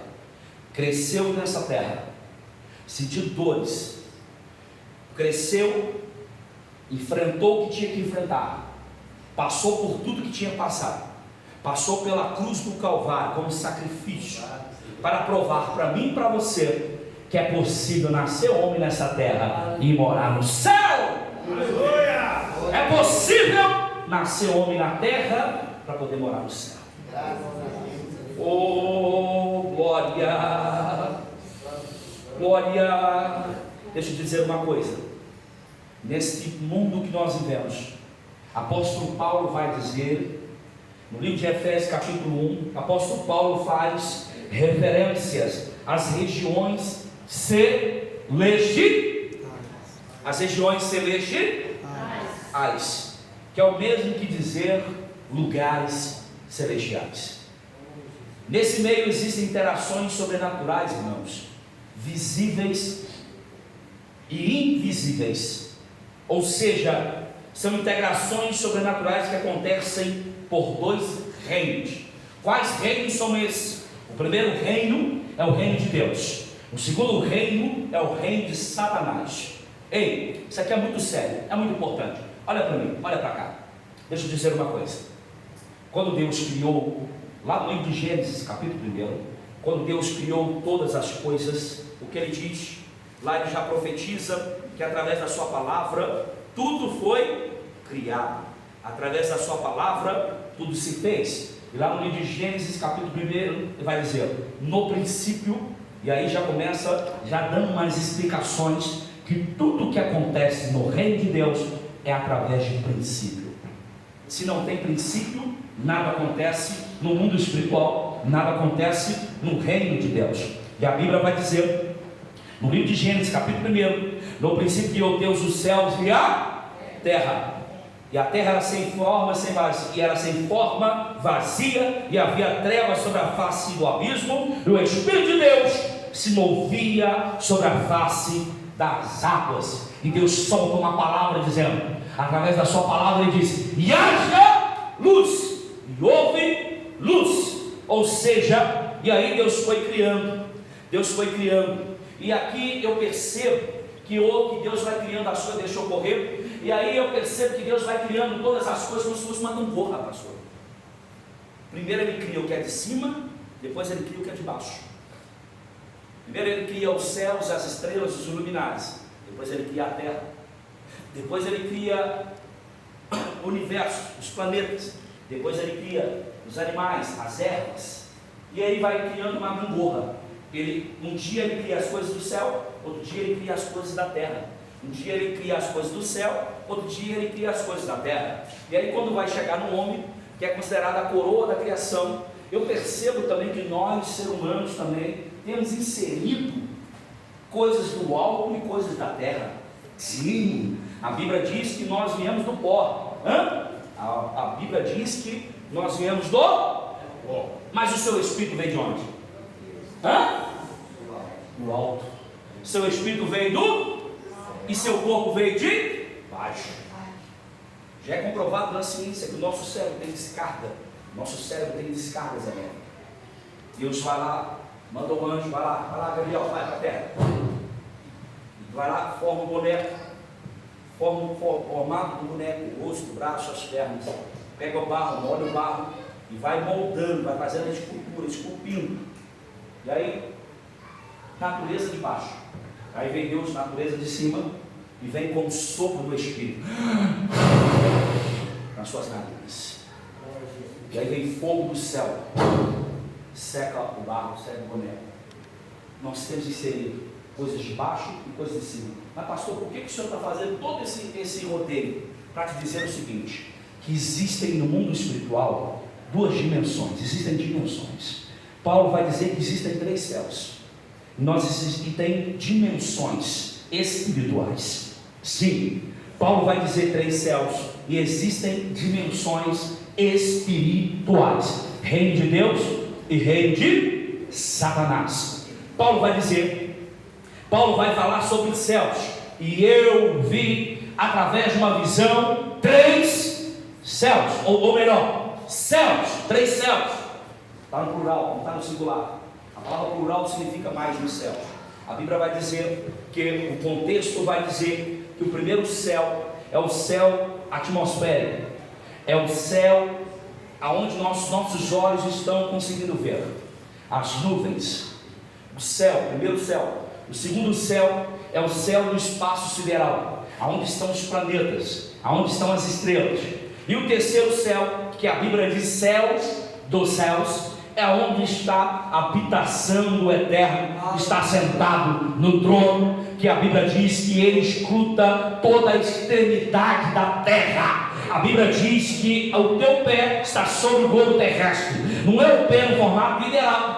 cresceu nessa terra, sentiu dores, cresceu, enfrentou o que tinha que enfrentar, passou por tudo que tinha passado, passou pela cruz do Calvário como sacrifício, para provar para mim e para você que é possível nascer homem nessa terra e morar no céu. É possível nascer homem na terra para poder morar no céu. Oh, glória! Glória! Deixa eu dizer uma coisa. Nesse mundo que nós vivemos, apóstolo Paulo vai dizer, no livro de Efésios capítulo 1, apóstolo Paulo faz referências às regiões celestiais, que é o mesmo que dizer lugares celestiais. Nesse meio existem interações sobrenaturais, irmãos, visíveis e invisíveis, ou seja, são integrações sobrenaturais que acontecem por dois reinos. Quais reinos são esses? O primeiro reino é o reino de Deus, o segundo reino é o reino de Satanás. Ei, isso aqui é muito sério, é muito importante. Olha para mim, olha para cá. Deixa eu dizer uma coisa. Quando Deus criou, lá no livro de Gênesis, capítulo 1, quando Deus criou todas as coisas, o que ele diz? Lá ele já profetiza que através da sua palavra, tudo foi criado. Através da sua palavra, tudo se fez. E lá no livro de Gênesis, capítulo 1, ele vai dizer, no princípio, e aí já começa, já dando umas explicações, que tudo que acontece no reino de Deus é através de princípio. Se não tem princípio, nada acontece no mundo espiritual, nada acontece no reino de Deus. E a Bíblia vai dizer, no livro de Gênesis, capítulo 1, no princípio criou Deus os céus e a terra. E a terra era sem forma, sem forma, vazia, e havia trevas sobre a face do abismo, e o Espírito de Deus se movia sobre a face das águas. E Deus solta uma palavra dizendo, através da sua palavra ele diz, e haja luz, e houve luz. Ou seja, e aí Deus foi criando, e aqui eu percebo que Deus vai criando as coisas, deixa eu correr, e aí eu percebo que Deus vai criando todas as coisas como se fosse uma gangorra, pastor. Primeiro ele cria o que é de cima, depois ele cria o que é de baixo. Primeiro ele cria os céus, as estrelas, os luminares, depois ele cria a terra, depois ele cria o universo, os planetas, depois ele cria os animais, as ervas, e aí vai criando uma gangorra. Um dia ele cria as coisas do céu, outro dia ele cria as coisas da terra. Um dia ele cria as coisas do céu, outro dia ele cria as coisas da terra. E aí quando vai chegar no homem, que é considerado a coroa da criação, eu percebo também que nós, seres humanos também, temos inserido coisas do alto e coisas da terra. Sim, a Bíblia diz que nós viemos do pó. A Bíblia diz que nós viemos do pó. Mas o seu espírito veio de onde? Do alto. Seu espírito veio do... E seu corpo veio de baixo. Já é comprovado na ciência que o nosso cérebro tem descarga. Nosso cérebro tem descargas elétricas. Deus vai lá, manda um anjo, vai lá, Gabriel, vai para a terra. Vai lá, forma um boneco, forma o formato do boneco, o rosto, o braço, as pernas. Pega o barro, molha o barro e vai moldando, vai fazendo a escultura, esculpindo. E aí, natureza de baixo. Aí vem Deus, natureza de cima, e vem com o sopro do Espírito nas suas narinas. E aí vem fogo do céu, seca o barro, seca o boneco. Nós temos que inserir coisas de baixo e coisas de cima. Mas pastor, por que o senhor está fazendo todo esse roteiro? Para te dizer o seguinte, que existem no mundo espiritual duas dimensões, existem dimensões. Paulo vai dizer que existem 3 céus. E tem dimensões espirituais. Sim, Paulo vai dizer 3 céus e existem dimensões espirituais: reino de Deus e reino de Satanás. Paulo vai falar sobre os céus, e eu vi através de uma visão 3 céus, ou melhor, céus, 3 céus. Está no plural, não está no singular. A palavra plural significa mais no céu. A Bíblia vai dizer que o contexto vai dizer que o primeiro céu é o céu atmosférico, é o céu aonde nossos olhos estão conseguindo ver as nuvens. O céu, o primeiro céu. O segundo céu é o céu do espaço sideral, aonde estão os planetas, aonde estão as estrelas. E o terceiro céu, que a Bíblia diz céus dos céus, é onde está a habitação do Eterno, está sentado no trono, que a Bíblia diz que ele escruta toda a extremidade da terra. A Bíblia diz que o teu pé está sobre o globo terrestre. Não é o pé no formato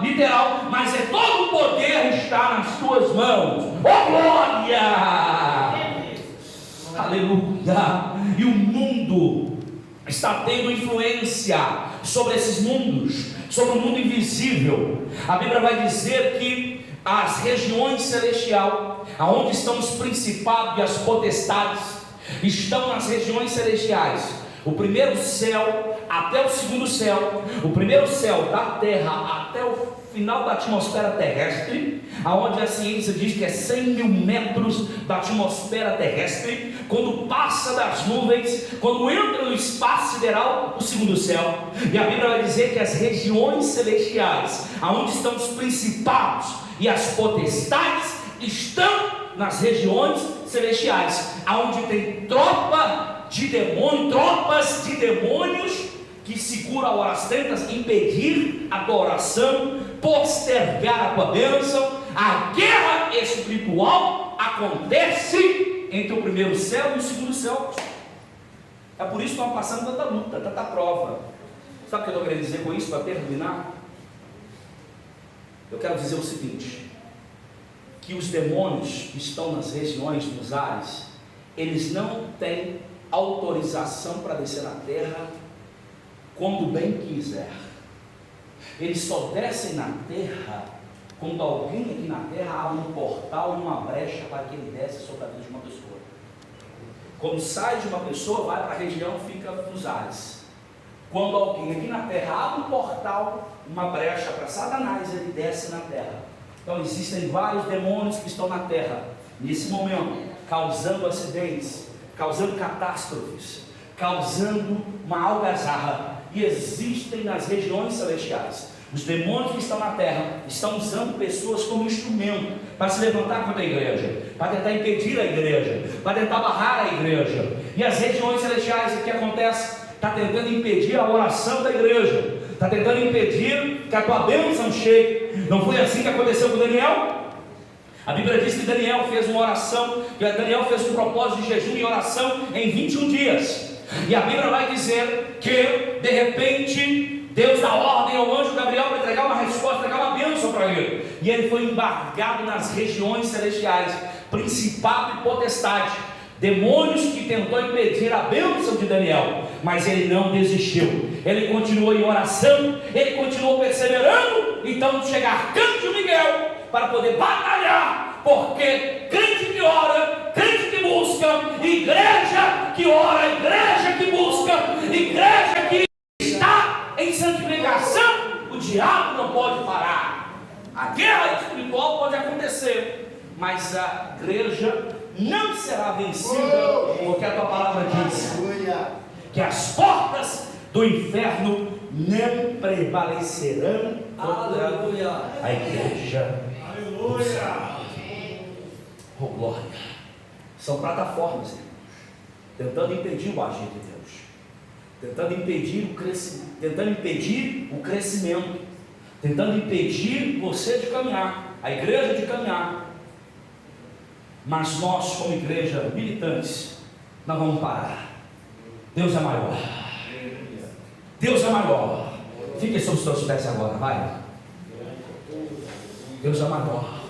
literal, mas é todo o poder está nas tuas mãos. Oh glória! Aleluia! E o mundo está tendo influência sobre esses mundos, sobre o mundo invisível. A Bíblia vai dizer que as regiões celestiais, aonde estão os principados e as potestades, estão nas regiões celestiais. O primeiro céu, até o segundo céu, o primeiro céu da terra até o final da atmosfera terrestre, aonde a ciência diz que é 100 mil metros da atmosfera terrestre. Quando passa das nuvens, quando entra no espaço sideral, o segundo céu. E a Bíblia vai dizer que as regiões celestiais, aonde estão os principados e as potestades, estão nas regiões celestiais, aonde tem tropas de demônios que seguram a oração, tentam impedir a tua oração, postergar a tua bênção. A guerra espiritual acontece entre o primeiro céu e o segundo céu. É por isso que estão passando tanta luta, tanta prova. Sabe o que eu estou querendo dizer com isso para terminar? Eu quero dizer o seguinte: que os demônios que estão nas regiões, nos ares, eles não têm autorização para descer na terra quando bem quiser. Eles só descem na terra quando alguém aqui na terra abre um portal e uma brecha para que ele desce sobre a vida de uma pessoa. Quando sai de uma pessoa, vai para a região, fica nos ares. Quando alguém aqui na terra abre um portal, uma brecha para Satanás, ele desce na terra. Então existem vários demônios que estão na terra, nesse momento, causando acidentes, causando catástrofes, causando uma algazarra. E existem nas regiões celestiais. Os demônios que estão na terra estão usando pessoas como instrumento para se levantar contra a igreja, para tentar impedir a igreja, para tentar barrar a igreja. E as regiões celestiais, o que acontece? Está tentando impedir a oração da igreja, está tentando impedir que a tua bênção chegue. Não foi assim que aconteceu com Daniel? A Bíblia diz que Daniel fez uma oração, que Daniel fez um propósito de jejum e oração em 21 dias. E a Bíblia vai dizer que, de repente, Deus dá ordem ao anjo Gabriel para entregar uma resposta, entregar uma bênção para ele. E ele foi embargado nas regiões celestiais, principado e potestade, demônios que tentou impedir a bênção de Daniel, mas ele não desistiu. Ele continuou em oração, ele continuou perseverando. Então chega Arcanjo Miguel para poder batalhar, porque crente que ora, crente que busca, igreja que ora, igreja que busca, igreja que está em santificação, o diabo não pode parar. A guerra espiritual pode acontecer, mas a igreja não será vencida, porque a tua palavra diz que as portas do inferno não prevalecerão contra a igreja. Aleluia! Oh, glória! São plataformas, irmãos, tentando impedir o agir de Deus, tentando impedir o crescimento, tentando impedir você de caminhar, a igreja de caminhar. Mas nós, como igreja militantes, não vamos parar. Deus é maior. Deus é maior. Fique sobre os seus pés agora, vai. Deus é maior.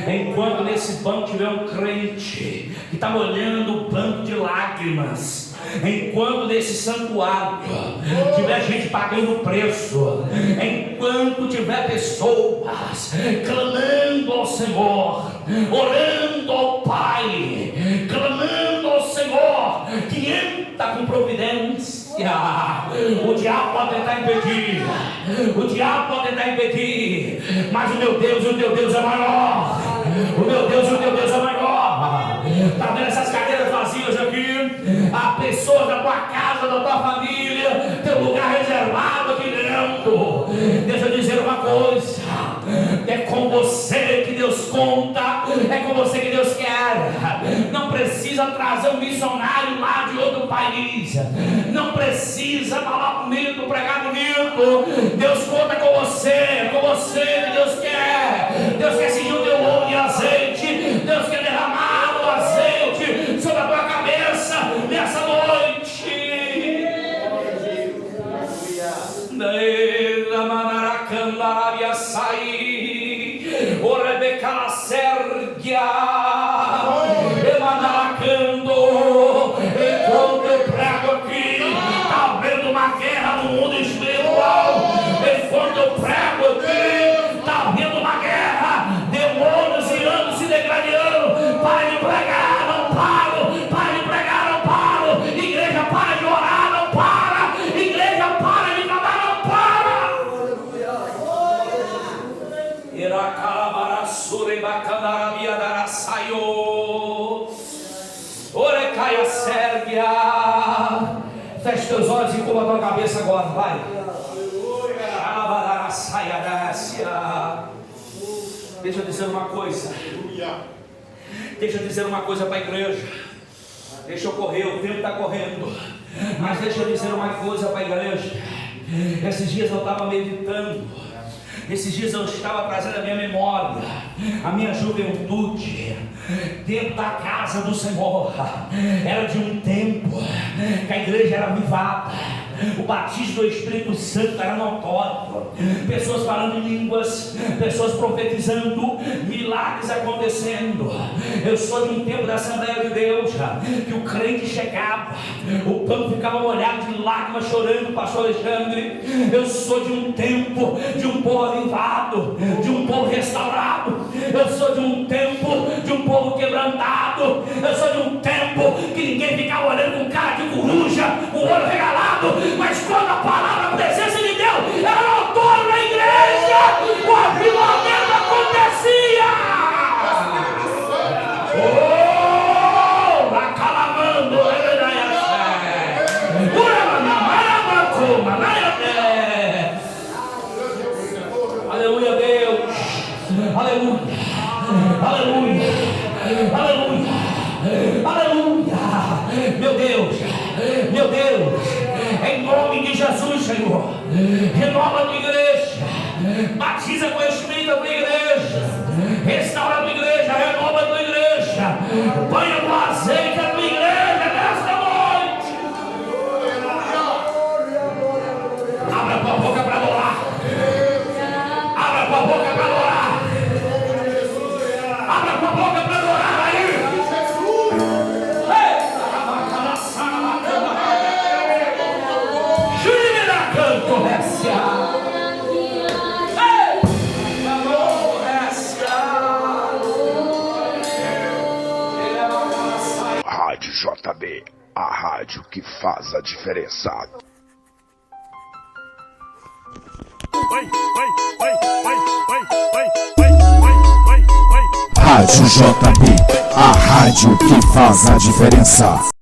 Enquanto nesse banco tiver um crente que está molhando o banco de lágrimas, enquanto nesse santuário tiver gente pagando preço, enquanto tiver pessoas clamando ao Senhor, orando ao Pai, clamando ao Senhor, que entra com providência, o diabo pode tentar impedir, mas o meu Deus é maior. O meu Deus é maior. Está vendo essas cadeiras vazias aqui? Há pessoas da tua casa, da tua família, tem um lugar reservado aqui dentro. Deixa eu dizer uma coisa: é com você que Deus conta, é com você que Deus quer. Não precisa trazer um missionário lá de outro país, não precisa falar bonito, pregar bonito. Deus conta com você que Deus quer. Deus quer cingir o teu olho de azeite, Deus quer derramar o azeite sobre a tua cabeça nessa noite. O Rebeca Sérgia emanaracando. Enquanto eu prego aqui, está havendo uma guerra no mundo espiritual. Enquanto eu prego aqui, está havendo uma guerra, demônios irando, se degradando. Pare de pregar, não paro. Pare de pregar, não paro. Igreja, para de orar. Orecaia Sérvia. Feche teus olhos e curva a tua cabeça agora, vai. Deixa eu dizer uma coisa. Deixa eu dizer uma coisa para a igreja. Deixa eu correr, o tempo está correndo. Mas deixa eu dizer uma coisa para a igreja. Esses dias eu estava meditando. Esses dias eu estava trazendo a minha memória, a minha juventude, dentro da casa do Senhor. Era de um tempo que a igreja era avivada, o batismo do Espírito Santo era notório, pessoas falando em línguas, pessoas profetizando, milagres acontecendo. Eu sou de um tempo da Assembleia de Deus, que o crente chegava, o banco ficava molhado de lágrimas, chorando, pastor Alexandre. Eu sou de um tempo, de um povo avivado, de um povo restaurado. Eu sou de um tempo, de um povo quebrantado. Eu sou de um tempo que ninguém ficava olhando com cara de coruja, com o olho regalado. Mas quando a palavra, a presença de Deus era notório na igreja, o avivamento acontecia. Oh, la calamando, aleluia, Deus, aleluia, aleluia, aleluia, aleluia, meu Deus, meu Deus, em nome de Jesus, Senhor, renova a tua igreja, batiza com o Espírito a tua igreja, restaura a tua igreja, renova a tua igreja, banha com azeite a tua igreja nesta noite. Abra tua boca para adorar, abra tua boca para adorar, abra tua boca para adorar aí. Rádio JB, a rádio que faz a diferença. Rádio JB, a rádio que faz a diferença.